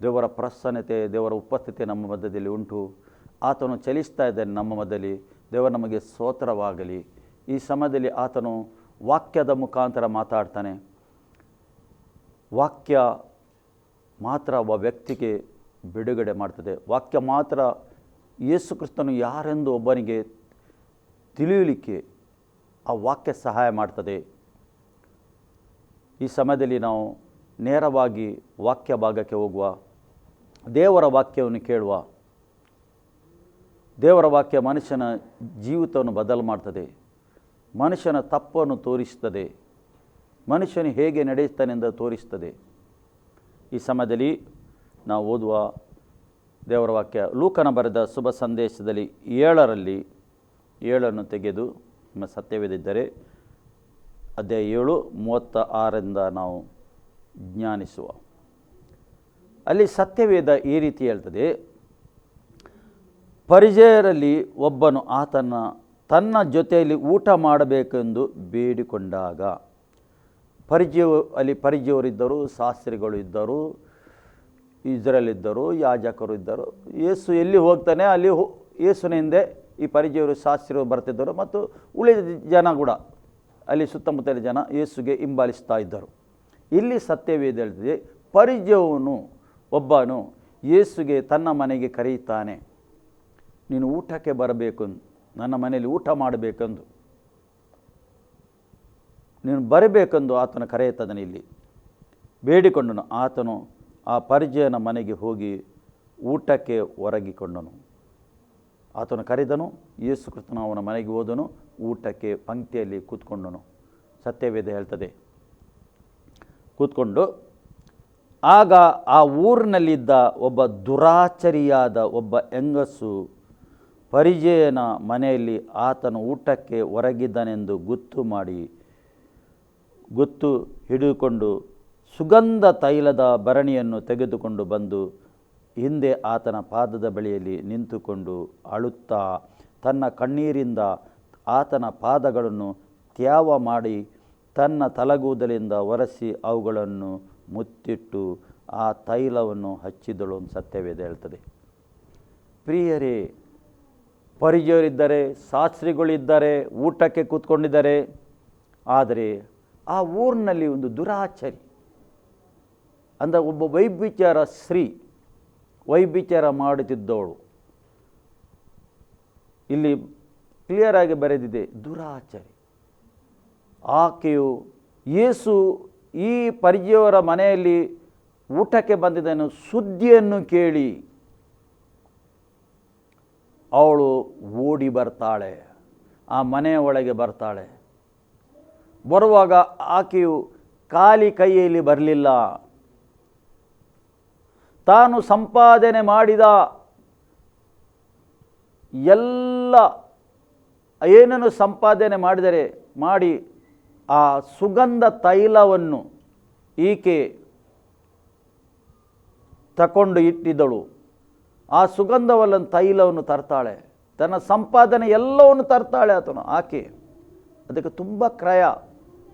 ದೇವರ ಪ್ರಸನ್ನತೆ, ದೇವರ ಉಪಸ್ಥಿತಿ ನಮ್ಮ ಮಧ್ಯದಲ್ಲಿ ಉಂಟು. ಆತನು ಚಲಿಸ್ತಾ ಇದ್ದಾನೆ ನಮ್ಮ ಮಧ್ಯದಲ್ಲಿ. ದೇವರು ನಮಗೆ ಸ್ತೋತ್ರವಾಗಲಿ. ಈ ಸಮಯದಲ್ಲಿ ಆತನು ವಾಕ್ಯದ ಮುಖಾಂತರ ಮಾತಾಡ್ತಾನೆ. ವಾಕ್ಯ ಮಾತ್ರ ಒಬ್ಬ ವ್ಯಕ್ತಿಗೆ ಬಿಡುಗಡೆ ಮಾಡ್ತದೆ. ವಾಕ್ಯ ಮಾತ್ರ ಯೇಸು ಕ್ರಿಸ್ತನು ಯಾರೆಂದು ಒಬ್ಬನಿಗೆ ತಿಳಿಯಲಿಕ್ಕೆ ಆ ವಾಕ್ಯ ಸಹಾಯ ಮಾಡ್ತದೆ. ಈ ಸಮಯದಲ್ಲಿ ನಾವು ನೇರವಾಗಿ ವಾಕ್ಯ ಭಾಗಕ್ಕೆ ಹೋಗುವ. ದೇವರ ವಾಕ್ಯವನ್ನು ಕೇಳುವ. ದೇವರ ವಾಕ್ಯ ಮನುಷ್ಯನ ಜೀವಿತವನ್ನು ಬದಲು ಮಾಡ್ತದೆ, ಮನುಷ್ಯನ ತಪ್ಪನ್ನು ತೋರಿಸ್ತದೆ, ಮನುಷ್ಯನು ಹೇಗೆ ನಡೆಯುತ್ತಾನೆಂದು ತೋರಿಸ್ತದೆ. ಈ ಸಮಯದಲ್ಲಿ ನಾವು ಓದುವ ದೇವರ ವಾಕ್ಯ ಲೂಕನ ಬರೆದ ಶುಭ ಸಂದೇಶದಲ್ಲಿ 7ರಲ್ಲಿ 7 ತೆಗೆದು ನಿಮ್ಮ ಸತ್ಯವೇದಿದ್ದರೆ ಅಧ್ಯಾಯ 7:36 ನಾವು ಜ್ಞಾನಿಸುವ. ಅಲ್ಲಿ ಸತ್ಯವೇದ ಈ ರೀತಿ ಹೇಳ್ತದೆ, ಪರಿಚಯರಲ್ಲಿ ಒಬ್ಬನು ತನ್ನ ಜೊತೆಯಲ್ಲಿ ಊಟ ಮಾಡಬೇಕೆಂದು ಬೇಡಿಕೊಂಡಾಗ, ಪರಿಚಯವರಿದ್ದರು, ಶಾಸ್ತ್ರಿಗಳು ಇದ್ದರು, ಇಸ್ರೇಲ್ ಇದ್ದರು, ಯಾಜಕರು ಇದ್ದರು. ಯೇಸು ಎಲ್ಲಿ ಹೋಗ್ತಾನೆ ಅಲ್ಲಿ ಯೇಸುನ ಹಿಂದೆ ಈ ಪರಿಚಯವರು, ಶಾಸ್ತ್ರಿಗಳು ಬರ್ತಿದ್ದರು ಮತ್ತು ಉಳಿದ ಜನ ಕೂಡ ಅಲ್ಲಿ ಸುತ್ತಮುತ್ತಲ ಜನ ಯೇಸುಗೆ ಹಿಂಬಾಲಿಸ್ತಾ ಇದ್ದರು. ಇಲ್ಲಿ ಸತ್ಯವೇದ ಹೇಳ್ತಿದೆ, ಪರಿಚಯವನು ಒಬ್ಬನು ಯೇಸುಗೆ ತನ್ನ ಮನೆಗೆ ಕರೆಯುತ್ತಾನೆ. ನೀನು ಊಟಕ್ಕೆ ಬರಬೇಕು, ನನ್ನ ಮನೆಯಲ್ಲಿ ಊಟ ಮಾಡಬೇಕೆಂದು ನೀನು ಬರಬೇಕೆಂದು ಆತನು ಕರೆಯುತ್ತಾನೆ. ಇಲ್ಲಿ ಬೇಡಿಕೊಂಡನು. ಆತನು ಆ ಪರಿಚಯನ ಮನೆಗೆ ಹೋಗಿ ಊಟಕ್ಕೆ ಹೊರಗಿಕೊಂಡನು. ಆತನು ಕರೆದನು. ಯೇಸು ಕ್ರಿಸ್ತನು ಅವನ ಮನೆಗೆ ಹೋದನು, ಊಟಕ್ಕೆ ಪಂಕ್ತಿಯಲ್ಲಿ ಕೂತ್ಕೊಂಡನು. ಸತ್ಯವೇದ ಹೇಳ್ತದೆ. ಕೂತ್ಕೊಂಡು ಆಗ ಆ ಊರಿನಲ್ಲಿದ್ದ ಒಬ್ಬ ದುರಾಚಾರಿಯಾದ ಒಬ್ಬ ಹೆಂಗಸು ಪರಿಚಯನ ಮನೆಯಲ್ಲಿ ಆತನು ಊಟಕ್ಕೆ ಹೊರಗಿದ್ದಾನೆಂದು ಗೊತ್ತು ಹಿಡಿದುಕೊಂಡು ಸುಗಂಧ ತೈಲದ ಭರಣಿಯನ್ನು ತೆಗೆದುಕೊಂಡು ಬಂದು ಹಿಂದೆ ಆತನ ಪಾದದ ಬಳಿಯಲ್ಲಿ ನಿಂತುಕೊಂಡು ಅಳುತ್ತಾ ತನ್ನ ಕಣ್ಣೀರಿಂದ ಆತನ ಪಾದಗಳನ್ನು ತ್ಯಾವ ಮಾಡಿ ತನ್ನ ತಲೆಗೂದಲಿಂದ ಒರೆಸಿ ಅವುಗಳನ್ನು ಮುತ್ತಿಟ್ಟು ಆ ತೈಲವನ್ನು ಹಚ್ಚಿದಳು ಅಂತ ಸತ್ಯವೇದ ಹೇಳ್ತದೆ. ಪ್ರಿಯರೇ, ಪರಿಚಯರಿದ್ದಾರೆ, ಶಾಸ್ತ್ರಿಗಳಿದ್ದಾರೆ, ಊಟಕ್ಕೆ ಕೂತ್ಕೊಂಡಿದ್ದಾರೆ. ಆದರೆ ಆ ಊರಿನಲ್ಲಿ ಒಂದು ದುರಾಚಾರಿ ಅಂದರೆ ಒಬ್ಬ ವೈಭಿಚಾರ ಸ್ತ್ರೀ, ವೈಭಿಚಾರ ಮಾಡುತ್ತಿದ್ದವಳು. ಇಲ್ಲಿ ಕ್ಲಿಯರ್ ಆಗಿ ಬರೆದಿದೆ, ದುರಾಚಾರಿ. ಆಕೆಯು ಯೇಸು ಈ ಪರಿಚಯವರ ಮನೆಯಲ್ಲಿ ಊಟಕ್ಕೆ ಬಂದಿದ್ದನ್ನು ಸುದ್ದಿಯನ್ನು ಕೇಳಿ ಅವಳು ಓಡಿ ಬರ್ತಾಳೆ, ಆ ಮನೆಯ ಒಳಗೆ ಬರ್ತಾಳೆ. ಬರುವಾಗ ಆಕೆಯು ಖಾಲಿ ಕೈಯಲ್ಲಿ ಬರಲಿಲ್ಲ. ತಾನು ಸಂಪಾದನೆ ಮಾಡಿದ ಎಲ್ಲ ಏನನ್ನು ಸಂಪಾದನೆ ಮಾಡಿ ಆ ಸುಗಂಧ ತೈಲವನ್ನು ಈಕೆ ತಕೊಂಡು ಇಟ್ಟಿದ್ದಳು. ಆ ಸುಗಂಧವಲ್ಲ ತೈಲವನ್ನು ತರ್ತಾಳೆ, ತನ್ನ ಸಂಪಾದನೆ ಎಲ್ಲವನ್ನು ತರ್ತಾಳೆ ಆಕೆ. ಅದಕ್ಕೆ ತುಂಬ ಕ್ರಯ,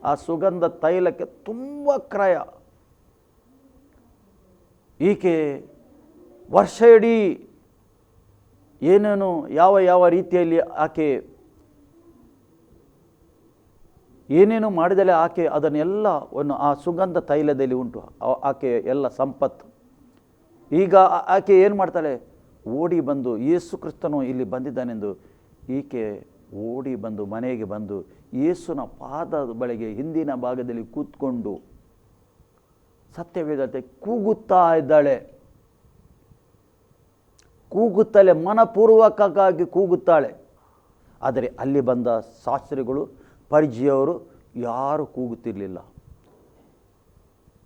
ಆ ಸುಗಂಧ ತೈಲಕ್ಕೆ ತುಂಬ ಕ್ರಯ. ಈಕೆ ವರ್ಷ ಇಡೀ ಏನೇನು ಯಾವ ರೀತಿಯಲ್ಲಿ ಆಕೆ ಏನೇನು ಮಾಡಿದಲೆ ಆಕೆ ಅದನ್ನೆಲ್ಲವನ್ನು ಆ ಸುಗಂಧ ತೈಲದಲ್ಲಿ ಉಂಟು, ಆಕೆ ಎಲ್ಲ ಸಂಪತ್ತು. ಈಗ ಆಕೆ ಏನು ಮಾಡ್ತಾಳೆ? ಓಡಿ ಬಂದು ಯೇಸು ಕ್ರಿಸ್ತನು ಇಲ್ಲಿ ಬಂದಿದ್ದಾನೆಂದು ಈಕೆ ಓಡಿ ಬಂದು ಮನೆಗೆ ಬಂದು ಯೇಸುನ ಪಾದದ ಬಳಿಗೆ ಹಿಂದಿನ ಭಾಗದಲ್ಲಿ ಕೂತ್ಕೊಂಡು ಸತ್ಯವೇದತೆ ಕೂಗುತ್ತಾ ಇದ್ದಾಳೆ. ಕೂಗುತ್ತಲೇ ಮನಪೂರ್ವಕವಾಗಿ ಕೂಗುತ್ತಾಳೆ. ಆದರೆ ಅಲ್ಲಿ ಬಂದ ಶಾಸ್ತ್ರಿಗಳು ಪರಿಚಯವರು ಯಾರು ಕೂಗುತ್ತಿರಲಿಲ್ಲ.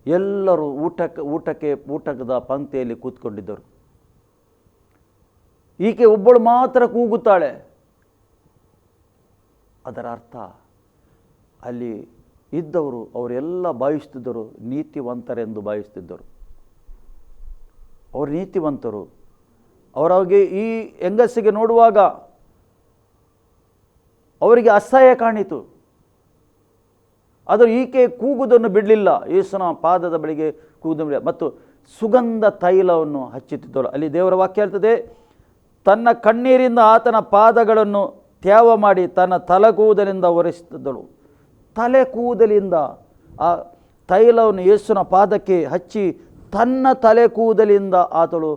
ಎಲ್ಲರೂ ಊಟದ ಪಂಕ್ತಿಯಲ್ಲಿ ಕೂತ್ಕೊಂಡಿದ್ದರು. ಈಕೆ ಒಬ್ಬಳು ಮಾತ್ರ ಕೂಗುತ್ತಾಳೆ. ಅದರ ಅರ್ಥ ಅಲ್ಲಿ ಇದ್ದವರು ಅವರೆಲ್ಲ ಭಾವಿಸ್ತಿದ್ದರು ನೀತಿವಂತರೆಂದು ಭಾವಿಸ್ತಿದ್ದರು. ಅವರು ನೀತಿವಂತರು. ಅವರಿಗೆ ಈ ಹೆಂಗಸಿಗೆ ನೋಡುವಾಗ ಅವರಿಗೆ ಅಸಹ್ಯ ಕಾಣಿತು. ಅದು ಈಕೆ ಕೂಗುವುದನ್ನು ಬಿಡಲಿಲ್ಲ. ಯೇಸುನ ಪಾದದ ಬಳಿಗೆ ಕೂಗುವುದನ್ನು ಬಿಡಲಿಲ್ಲ ಮತ್ತು ಸುಗಂಧ ತೈಲವನ್ನು ಹಚ್ಚುತ್ತಿದ್ದಳು. ಅಲ್ಲಿ ದೇವರ ವಾಕ್ಯ ಹೇಳ್ತದೆ, ತನ್ನ ಕಣ್ಣೀರಿಂದ ಆತನ ಪಾದಗಳನ್ನು ತ್ಯಾವ ಮಾಡಿ ತನ್ನ ತಲೆ ಕೂದಲಿಂದ ಒರೆಸುತ್ತಿದ್ದಳು. ತಲೆ ಕೂದಲಿಂದ ಆ ತೈಲವನ್ನು ಯೇಸುನ ಪಾದಕ್ಕೆ ಹಚ್ಚಿ ತನ್ನ ತಲೆ ಕೂದಲಿಂದ ಆತಳು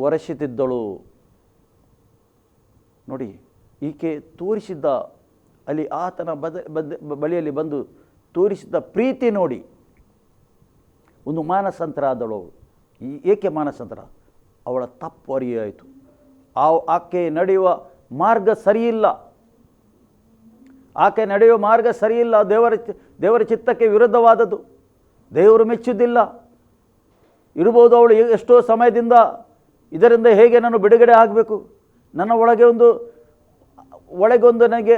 ಒರೆಸುತ್ತಿದ್ದಳು. ನೋಡಿ, ಈಕೆ ತೋರಿಸಿದ್ದ ಅಲ್ಲಿ ಆತನ ಬಳಿಯಲ್ಲಿ ಬಂದು ತೋರಿಸಿದ್ದ ಪ್ರೀತಿ ನೋಡಿ. ಒಂದು ಮಾನಸಾಂತರ ಆದಳು ಅವಳು. ಏಕೆ ಮಾನಸಾಂತರ? ಅವಳ ತಪ್ಪು ಅರಿಯಾಯಿತು. ಆಕೆ ನಡೆಯುವ ಮಾರ್ಗ ಸರಿಯಿಲ್ಲ. ಆಕೆ ನಡೆಯುವ ಮಾರ್ಗ ಸರಿಯಿಲ್ಲ. ದೇವರ ಚಿತ್ತಕ್ಕೆ ವಿರುದ್ಧವಾದದ್ದು. ದೇವರು ಮೆಚ್ಚುವುದಿಲ್ಲ. ಇರ್ಬೋದು ಅವಳು ಎಷ್ಟೋ ಸಮಯದಿಂದ ಇದರಿಂದ ಹೇಗೆ ನಾನು ಬಿಡುಗಡೆ ಆಗಬೇಕು, ನನ್ನ ಒಳಗೊಂದು ನನಗೆ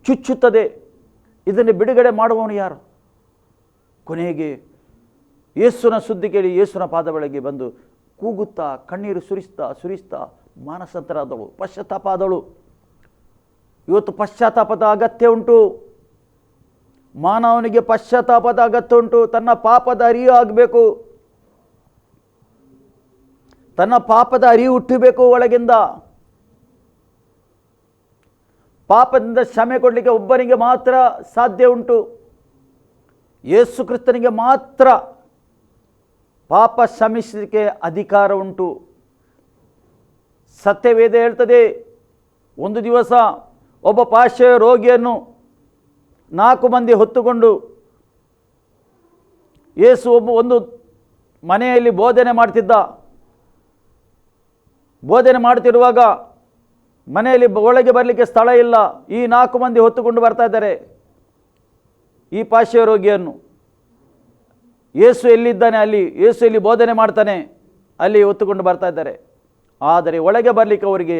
ಚುಚ್ಚುತ್ತದೆ, ಇದನ್ನು ಬಿಡುಗಡೆ ಮಾಡುವವನು ಯಾರು? ಕೊನೆಗೆ ಯೇಸುನ ಸುದ್ದಿ ಕೇಳಿ ಯೇಸುನ ಪಾದ ಬಳಿಗೆ ಬಂದು ಕೂಗುತ್ತಾ ಕಣ್ಣೀರು ಸುರಿಸ್ತಾ ಮಾನಸಾಂತರಾದಳು, ಪಶ್ಚಾತ್ತಾಪ ಆದಳು. ಇವತ್ತು ಪಶ್ಚಾತ್ತಾಪದ ಅಗತ್ಯ ಉಂಟು. ಮಾನವನಿಗೆ ಪಶ್ಚಾತ್ತಾಪದ ಅಗತ್ಯ ಉಂಟು. ತನ್ನ ಪಾಪದ ಅರಿವು ಆಗಬೇಕು. ತನ್ನ ಪಾಪದ ಅರಿವು ಹುಟ್ಟಬೇಕು ಒಳಗಿಂದ. ಪಾಪದಿಂದ ಕ್ಷಮೆ ಕೊಡಲಿಕ್ಕೆ ಒಬ್ಬನಿಗೆ ಮಾತ್ರ ಸಾಧ್ಯ ಉಂಟು. ಯೇಸು ಕ್ರಿಸ್ತನಿಗೆ ಮಾತ್ರ ಪಾಪ ಕ್ಷಮಿಸಲಿಕ್ಕೆ ಅಧಿಕಾರ ಉಂಟು. ಸತ್ಯವೇದ ಹೇಳ್ತದೆ, ಒಂದು ದಿವಸ ಒಬ್ಬ ಪಾರ್ಶ್ವ ರೋಗಿಯನ್ನು 4 ಮಂದಿ ಹೊತ್ತುಕೊಂಡು ಯೇಸು ಒಂದು ಮನೆಯಲ್ಲಿ ಬೋಧನೆ ಮಾಡ್ತಿರುವಾಗ ಮನೆಯಲ್ಲಿ ಒಳಗೆ ಬರಲಿಕ್ಕೆ ಸ್ಥಳ ಇಲ್ಲ. ಈ 4 ಮಂದಿ ಹೊತ್ತುಕೊಂಡು ಬರ್ತಾ ಇದ್ದಾರೆ ಈ ಪಾರ್ಶ್ವ ರೋಗಿಯನ್ನು. ಯೇಸು ಎಲ್ಲಿದ್ದಾನೆ? ಯೇಸು ಎಲ್ಲಿ ಬೋಧನೆ ಮಾಡ್ತಾನೆ ಅಲ್ಲಿ ಹೊತ್ತುಕೊಂಡು ಬರ್ತಾ ಇದ್ದಾರೆ. ಆದರೆ ಒಳಗೆ ಬರಲಿಕ್ಕೆ ಅವರಿಗೆ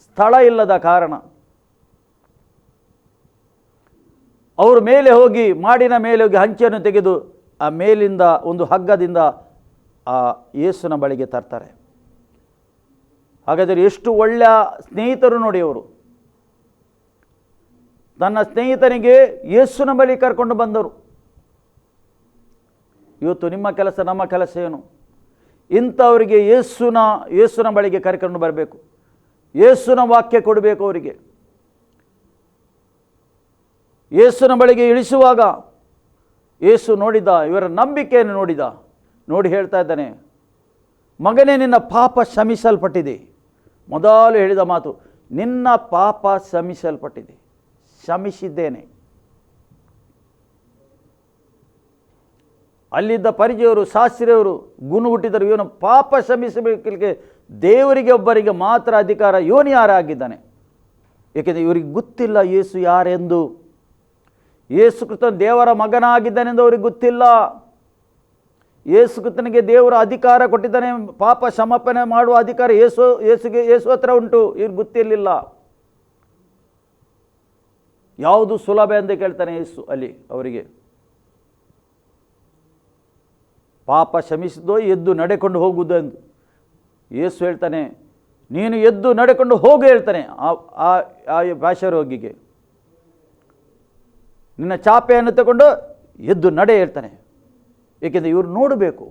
ಸ್ಥಳ ಇಲ್ಲದ ಕಾರಣ ಅವರು ಮಾಡಿನ ಮೇಲೆ ಹೋಗಿ ಹಂಚನ್ನು ತೆಗೆದು ಆ ಮೇಲಿಂದ ಒಂದು ಹಗ್ಗದಿಂದ ಆ ಯೇಸುನ ಬಳಿಗೆ ತರ್ತಾರೆ. ಹಾಗಾದರೆ ಎಷ್ಟು ಒಳ್ಳೆಯ ಸ್ನೇಹಿತರು ನೋಡಿ ಅವರು. ತನ್ನ ಸ್ನೇಹಿತನಿಗೆ ಯೇಸುನ ಬಳಿ ಕರ್ಕೊಂಡು ಬಂದರು. ಇವತ್ತು ನಿಮ್ಮ ಕೆಲಸ, ನಮ್ಮ ಕೆಲಸ ಏನು? ಇಂಥವರಿಗೆ ಯೇಸುನ ಬಳಿಗೆ ಕರ್ಕೊಂಡು ಬರಬೇಕು. ಯೇಸುನ ವಾಕ್ಯ ಕೊಡಬೇಕು ಅವರಿಗೆ. ಯೇಸುನ ಬಳಿಗೆ ಇಳಿಸುವಾಗ ಯೇಸು ನೋಡಿದ, ಇವರ ನಂಬಿಕೆಯನ್ನು ನೋಡಿ ಹೇಳ್ತಾ ಇದ್ದಾನೆ, ಮಗನೇ ನಿನ್ನ ಪಾಪ ಕ್ಷಮಿಸಲ್ಪಟ್ಟಿದೆ. ಮೊದಲು ಹೇಳಿದ ಮಾತು, ನಿನ್ನ ಪಾಪ ಕ್ಷಮಿಸಲ್ಪಟ್ಟಿದೆ. ಕ್ಷಮಿಸಿದ್ದೇನೆ. ಅಲ್ಲಿದ್ದ ಪರಿಚಯವರು, ಶಾಸ್ತ್ರಿಯವರು ಗುಣಗುಟ್ಟಿದರು, ಇವನು ಪಾಪ ಕ್ಷಮಿಸಬೇಕಲಿಕ್ಕೆ ದೇವರಿಗೆ ಒಬ್ಬರಿಗೆ ಮಾತ್ರ ಅಧಿಕಾರ, ಇವನು ಯಾರಾಗಿದ್ದಾನೆ? ಏಕೆಂದರೆ ಇವರಿಗೆ ಗೊತ್ತಿಲ್ಲ ಯೇಸು ಯಾರೆಂದು. ಯೇಸು ಕ್ರಿಸ್ತನು ದೇವರ ಮಗನಾಗಿದ್ದಾನೆಂದು ಅವರಿಗೆ ಗೊತ್ತಿಲ್ಲ. ಯೇಸು ಕ್ರಿಸ್ತನಿಗೆ ದೇವರ ಅಧಿಕಾರ ಕೊಟ್ಟಿದ್ದಾನೆ, ಪಾಪ ಕ್ಷಮಾಪಣೆ ಮಾಡುವ ಅಧಿಕಾರ ಯೇಸು ಹತ್ರ ಉಂಟು. ಇವ್ರಿಗೆ ಗೊತ್ತಿರಲಿಲ್ಲ. ಯಾವುದು ಸುಲಭ ಎಂದು ಕೇಳ್ತಾನೆ ಯೇಸು ಅಲ್ಲಿ ಅವರಿಗೆ. ಪಾಪ ಕ್ಷಮಿಸಿದೋ ಎದ್ದು ನಡೆಕೊಂಡು ಹೋಗುವುದು ಎಂದು. ಯೇಸು ಹೇಳ್ತಾನೆ, ನೀನು ಎದ್ದು ನಡೆಕೊಂಡು ಹೋಗು ಹೇಳ್ತಾನೆ ಆ ಭಾಷೆ ರೋಗಿಗೆ. ನಿನ್ನ ಚಾಪೆಯನ್ನು ತಗೊಂಡು ಎದ್ದು ನಡೆ ಹೇಳ್ತಾನೆ. ಏಕೆಂದರೆ ಇವರು ನೋಡಬೇಕು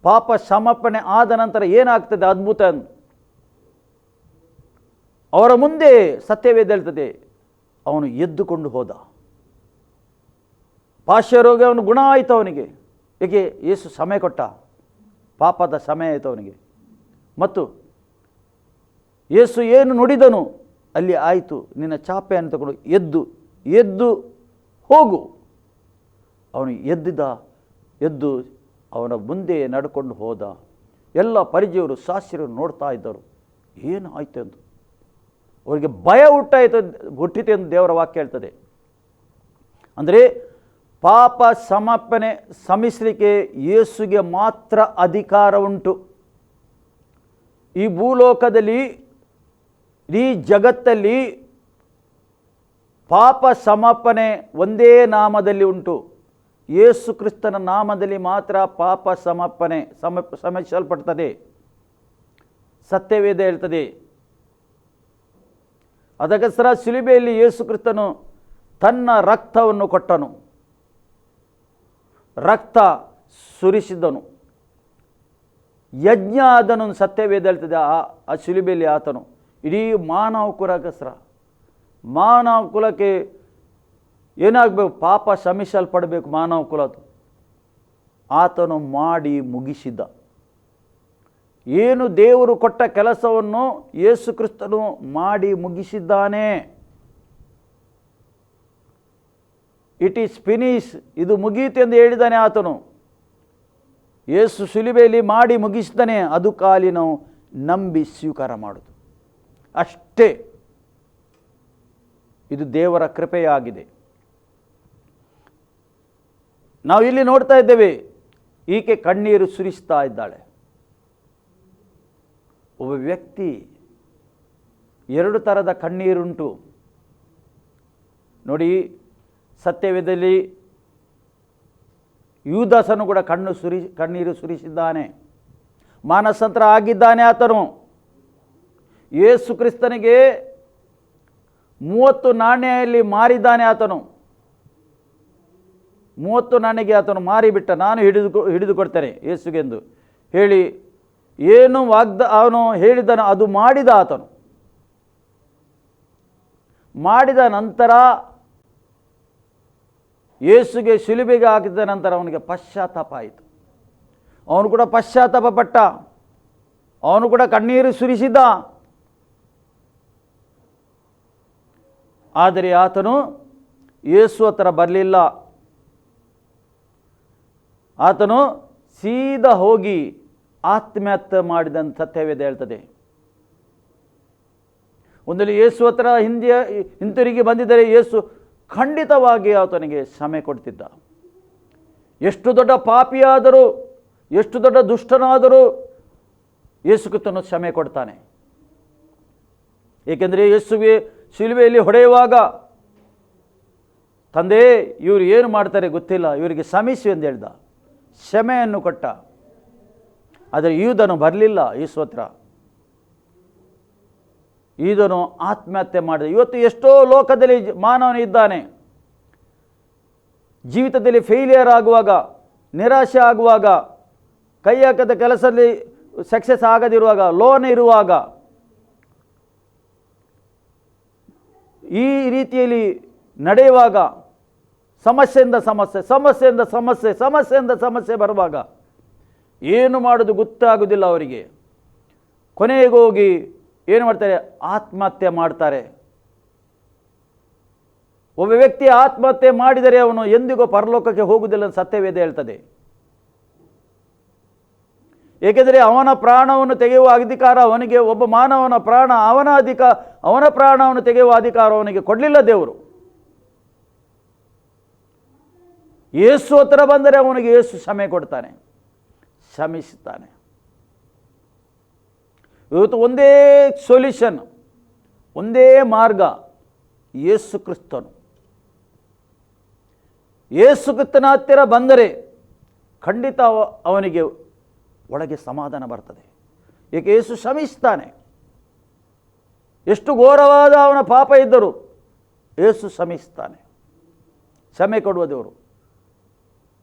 ಪಾಪ ಸಮರ್ಪಣೆ ಆದ ನಂತರ ಏನಾಗ್ತದೆ ಅದ್ಭುತ. ಅವರ ಮುಂದೆ ಸತ್ಯವೇದ ಹೇಳ್ತದೆ, ಅವನು ಎದ್ದುಕೊಂಡು ಹೋದ. ಪಾರ್ಶ್ವರೋಗ ಅವನು ಗುಣ ಆಯಿತು ಅವನಿಗೆ. ಏಕೆ? ಯೇಸು ಸಮಯ ಕೊಟ್ಟ, ಪಾಪದ ಸಮಯ ಆಯಿತು ಅವನಿಗೆ. ಮತ್ತು ಯೇಸು ಏನು ನುಡಿದನು ಅಲ್ಲಿ ಆಯಿತು. ನಿನ್ನ ಚಾಪೆಯನ್ನು ತಗೊಂಡು ಎದ್ದು ಹೋಗು. ಅವನು ಎದ್ದು ಅವನ ಮುಂದೆ ನಡ್ಕೊಂಡು ಹೋದ. ಎಲ್ಲ ಪರಿಚಯವರು ಶಾಸ್ತ್ರಿಯರು ನೋಡ್ತಾ ಇದ್ದರು, ಏನು ಆಯಿತು ಎಂದು. ಅವರಿಗೆ ಭಯ ಹುಟ್ಟಿತು ಎಂದು ದೇವರ ವಾಕ್ಯ ಹೇಳ್ತದೆ. ಅಂದರೆ ಪಾಪ ಸಮರ್ಪಣೆ ಸಮಿಸಲಿಕ್ಕೆ ಯೇಸುಗೆ ಮಾತ್ರ ಅಧಿಕಾರ ಉಂಟು. ಈ ಭೂಲೋಕದಲ್ಲಿ, ಈ ಜಗತ್ತಲ್ಲಿ ಪಾಪ ಸಮರ್ಪಣೆ ಒಂದೇ ನಾಮದಲ್ಲಿ ಉಂಟು. ಯೇಸು ಕ್ರಿಸ್ತನ ನಾಮದಲ್ಲಿ ಮಾತ್ರ ಪಾಪ ಸಮರ್ಪಿಸಲ್ಪಡ್ತದೆ. ಸತ್ಯವೇದ ಹೇಳ್ತದೆ. ಅದಕ್ಕೋಸ್ಕರ ಶಿಲುಬೆಯಲ್ಲಿ ಯೇಸು ಕ್ರಿಸ್ತನು ತನ್ನ ರಕ್ತವನ್ನು ಕೊಟ್ಟನು, ರಕ್ತ ಸುರಿಸಿದನು, ಯಜ್ಞ ಆದನು. ಸತ್ಯವೇದ ಹೇಳ್ತದೆ ಆ ಶಿಲುಬೆಯಲ್ಲಿ ಆತನು ಇಡೀ ಮಾನವ ಕುಲಕ್ಕೆ ಏನಾಗಬೇಕು? ಪಾಪ ಕ್ಷಮಿಸಲ್ಪಡಬೇಕು ಮಾನವ ಕುಲದ್ದು. ಆತನು ಮಾಡಿ ಮುಗಿಸಿದ್ದ. ಏನು ದೇವರು ಕೊಟ್ಟ ಕೆಲಸವನ್ನು ಯೇಸು ಕ್ರಿಸ್ತನು ಮಾಡಿ ಮುಗಿಸಿದ್ದಾನೆ. ಇಟ್ ಈಸ್ ಫಿನಿಶ್, ಇದು ಮುಗೀತು ಎಂದು ಹೇಳಿದ್ದಾನೆ ಆತನು. ಯೇಸು ಶಿಲುಬೆಯಲ್ಲಿ ಮಾಡಿ ಮುಗಿಸಿದ್ದಾನೆ. ಅದು ಕಾಲಿ ನಾವು ನಂಬಿ ಸ್ವೀಕಾರ ಮಾಡೋದು ಅಷ್ಟೇ. ಇದು ದೇವರ ಕೃಪೆಯಾಗಿದೆ. ನಾವು ಇಲ್ಲಿ ನೋಡ್ತಾ ಇದ್ದೇವೆ, ಈಕೆ ಕಣ್ಣೀರು ಸುರಿಸ್ತಾ ಇದ್ದಾಳೆ. ಒಬ್ಬ ವ್ಯಕ್ತಿ ಎರಡು ಥರದ ಕಣ್ಣೀರುಂಟು ನೋಡಿ. ಸತ್ಯವೇದದಲ್ಲಿ ಯೂದಾಸನು ಕೂಡ ಕಣ್ಣೀರು ಸುರಿಸಿದ್ದಾನೆ, ಮಾನಸಾಂತರ ಆಗಿದ್ದಾನೆ ಆತನು. ಯೇಸು ಕ್ರಿಸ್ತನಿಗೆ 30 ನಾಣ್ಯಲ್ಲಿ ಮಾರಿದ್ದಾನೆ ಆತನು. 30 ನಾಣ್ಯಕ್ಕೆ ಆತನು ಮಾರಿಬಿಟ್ಟ. ನಾನು ಹಿಡಿದು ಕೊಡ್ತೇನೆ ಯೇಸುಗೆಂದು ಹೇಳಿ ಏನು ಅವನು ಹೇಳಿದನು ಅದು ಮಾಡಿದ ಆತನು. ಮಾಡಿದ ನಂತರ ಯೇಸುಗೆ ಶಿಲುಬೆಗೆ ಹಾಕಿದ ನಂತರ ಅವನಿಗೆ ಪಶ್ಚಾತ್ತಾಪ ಆಯಿತು. ಅವನು ಕೂಡ ಪಶ್ಚಾತ್ತಾಪ ಪಟ್ಟ, ಅವನು ಕೂಡ ಕಣ್ಣೀರು ಸುರಿಸಿದ. ಆದರೆ ಆತನು ಯೇಸು ಹತ್ರ ಬರಲಿಲ್ಲ. ಆತನು ಸೀದಾ ಹೋಗಿ ಆತ್ಮಹತ್ಯೆ ಮಾಡಿದಂತ ಸತ್ಯವೇದ ಹೇಳ್ತದೆ. ಒಂದಲ್ಲಿ ಯೇಸು ಹತ್ರ ಹಿಂತಿರುಗಿ ಬಂದಿದ್ದರೆ ಯೇಸು ಖಂಡಿತವಾಗಿ ಆತನಿಗೆ ಕ್ಷಮೆ ಕೊಡ್ತಿದ್ದ. ಎಷ್ಟು ದೊಡ್ಡ ಪಾಪಿಯಾದರೂ, ಎಷ್ಟು ದೊಡ್ಡ ದುಷ್ಟನಾದರೂ ಯೇಸು ಕ್ರಿಸ್ತನು ಕ್ಷಮೆ ಕೊಡ್ತಾನೆ. ಏಕೆಂದರೆ ಯೇಸುವೆ ಶಿಲುಬೆಯಲ್ಲಿ ಹೊಡೆಯುವಾಗ, ತಂದೆ ಇವರು ಏನು ಮಾಡ್ತಾರೆ ಗೊತ್ತಿಲ್ಲ, ಇವರಿಗೆ ಕ್ಷಮಿಸು ಎಂದು ಹೇಳ್ದ, ಕ್ಷಮೆಯನ್ನು ಕೊಟ್ಟ. ಆದರೆ ಯೂದನು ಬರಲಿಲ್ಲ ಯೇಸು ಹತ್ರ. ಯೂದನು ಆತ್ಮಹತ್ಯೆ ಮಾಡಿದ. ಇವತ್ತು ಎಷ್ಟೋ ಲೋಕದಲ್ಲಿ ಮಾನವನು ಇದ್ದಾನೆ, ಜೀವಿತದಲ್ಲಿ ಫೇಲಿಯರ್ ಆಗುವಾಗ, ನಿರಾಶೆ ಆಗುವಾಗ, ಕೈ ಹಾಕದ ಕೆಲಸದಲ್ಲಿ ಸಕ್ಸಸ್ ಆಗದಿರುವಾಗ, ಲೋನ್ ಇರುವಾಗ, ಈ ರೀತಿಯಲ್ಲಿ ನಡೆಯುವಾಗ, ಸಮಸ್ಯೆಯಿಂದ ಸಮಸ್ಯೆ ಬರುವಾಗ ಏನು ಮಾಡೋದು ಗೊತ್ತಾಗೋದಿಲ್ಲ ಅವರಿಗೆ. ಕೊನೆಗೋಗಿ ಏನು ಮಾಡ್ತಾರೆ? ಆತ್ಮಹತ್ಯೆ ಮಾಡ್ತಾರೆ. ಒಬ್ಬ ವ್ಯಕ್ತಿ ಆತ್ಮಹತ್ಯೆ ಮಾಡಿದರೆ ಅವನು ಎಂದಿಗೂ ಪರಲೋಕಕ್ಕೆ ಹೋಗುವುದಿಲ್ಲ ಅಂತ ಸತ್ಯವೇದ ಹೇಳ್ತದೆ. ಏಕೆಂದರೆ ಅವನ ಪ್ರಾಣವನ್ನು ತೆಗೆಯುವ ಅಧಿಕಾರ ಅವನಿಗೆ, ಒಬ್ಬ ಮಾನವನ ಪ್ರಾಣ ಅವನ ಪ್ರಾಣವನ್ನು ತೆಗೆಯುವ ಅಧಿಕಾರ ಅವನಿಗೆ ಕೊಡಲಿಲ್ಲ ದೇವರು. ಯೇಸು ಹತ್ರ ಬಂದರೆ ಅವನಿಗೆ ಯೇಸು ಕ್ಷಮೆ ಕೊಡ್ತಾನೆ, ಕ್ಷಮಿಸುತ್ತಾನೆ. ಇವತ್ತು ಒಂದೇ ಸೊಲ್ಯೂಷನ್, ಒಂದೇ ಮಾರ್ಗ, ಯೇಸು ಕ್ರಿಸ್ತನು. ಯೇಸು ಕ್ರಿಸ್ತನ ಹತ್ತಿರ ಬಂದರೆ ಖಂಡಿತ ಅವನಿಗೆ ಒಳಗೆ ಸಮಾಧಾನ ಬರ್ತದೆ. ಏಕೆ? ಯೇಸು ಕ್ಷಮಿಸ್ತಾನೆ. ಎಷ್ಟು ಘೋರವಾದ ಅವನ ಪಾಪ ಇದ್ದರೂ ಯೇಸು ಕ್ಷಮಿಸ್ತಾನೆ, ಕ್ಷಮೆ ಕೊಡುವ ದೇವರು.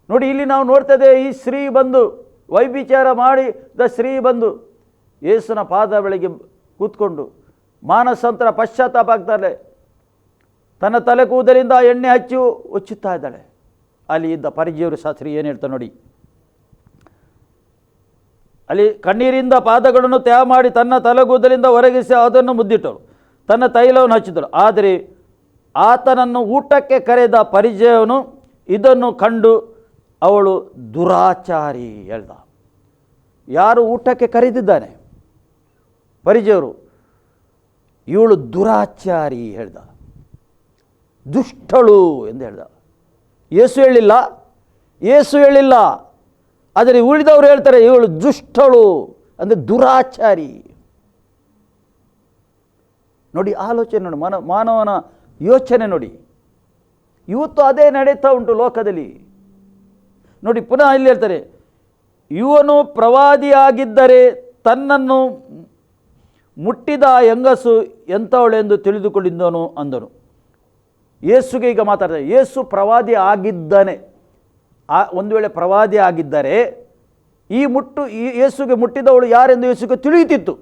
ನೋಡಿ, ಇಲ್ಲಿ ನಾವು ನೋಡ್ತದೆ, ಈ ಸ್ತ್ರೀ ಬಂದು, ವೈಭಿಚಾರ ಮಾಡಿದ ಸ್ತ್ರೀ ಬಂದು ಯೇಸುನ ಪಾದ ಬಳಿಗೆ ಕೂತ್ಕೊಂಡು ಮಾನಸಾಂತರ ಪಶ್ಚಾತ್ತಾಪ ಆಗ್ತಾಳೆ. ತನ್ನ ತಲೆ ಕೂದಲಿಂದ ಎಣ್ಣೆ ಹಚ್ಚಿ ಉಚ್ಚುತ್ತಾ ಇದ್ದಾಳೆ. ಅಲ್ಲಿ ಇದ್ದ ಪರಿಜಯರು ಶಾಸ್ತ್ರಿ ಏನು ಹೇಳ್ತಾರೆ ನೋಡಿ, ಅಲ್ಲಿ ಕಣ್ಣೀರಿಂದ ಪಾದಗಳನ್ನು ತ್ಯಾಗ ಮಾಡಿ ತನ್ನ ತಲೆಗೂದಲಿಂದ ಹೊರಗಿಸಿ ಅದನ್ನು ಮುದ್ದಿಟ್ಟಳು, ತನ್ನ ತೈಲವನ್ನು ಹಚ್ಚಿದಳು. ಆದರೆ ಆತನನ್ನು ಊಟಕ್ಕೆ ಕರೆದ ಪರಿಜಯನು ಇದನ್ನು ಕಂಡು ಅವಳು ದುರಾಚಾರಿ ಹೇಳ್ದ. ಯಾರು ಊಟಕ್ಕೆ ಕರೆದಿದ್ದಾನೆ? ಪರಿಜಯರು. ಇವಳು ದುರಾಚಾರಿ ಹೇಳ್ದ, ದುಷ್ಟಳು ಎಂದು ಹೇಳ್ದ. ಯೇಸು ಹೇಳಿಲ್ಲ, ಆದರೆ ಉಳಿದವರು ಹೇಳ್ತಾರೆ ಇವಳು ದುಷ್ಟಳು ಅಂದರೆ ದುರಾಚಾರಿ. ನೋಡಿ, ಆಲೋಚನೆ ನೋಡಿ, ಮಾನವನ ಯೋಚನೆ ನೋಡಿ. ಇವತ್ತು ಅದೇ ನಡೀತಾ ಉಂಟು ಲೋಕದಲ್ಲಿ. ನೋಡಿ, ಪುನಃ ಇಲ್ಲಿ ಹೇಳ್ತಾರೆ, ಇವನು ಪ್ರವಾದಿಯಾಗಿದ್ದರೆ ತನ್ನನ್ನು ಮುಟ್ಟಿದ ಹೆಂಗಸು ಎಂಥವಳೆಂದು ತಿಳಿದುಕೊಂಡಿದ್ದನು ಅಂದನು. ಯೇಸುಗೆ ಈಗ ಮಾತಾಡ್ತಾರೆ, ಯೇಸು ಪ್ರವಾದಿ ಆಗಿದ್ದಾನೆ. ಒಂದು ವೇಳೆ ಪ್ರವಾದಿ ಆಗಿದ್ದರೆ ಈ ಯೇಸುಗೆ ಮುಟ್ಟಿದವಳು ಯಾರೆಂದು ಯೇಸುಗೆ ತಿಳಿಯುತ್ತಿತ್ತು.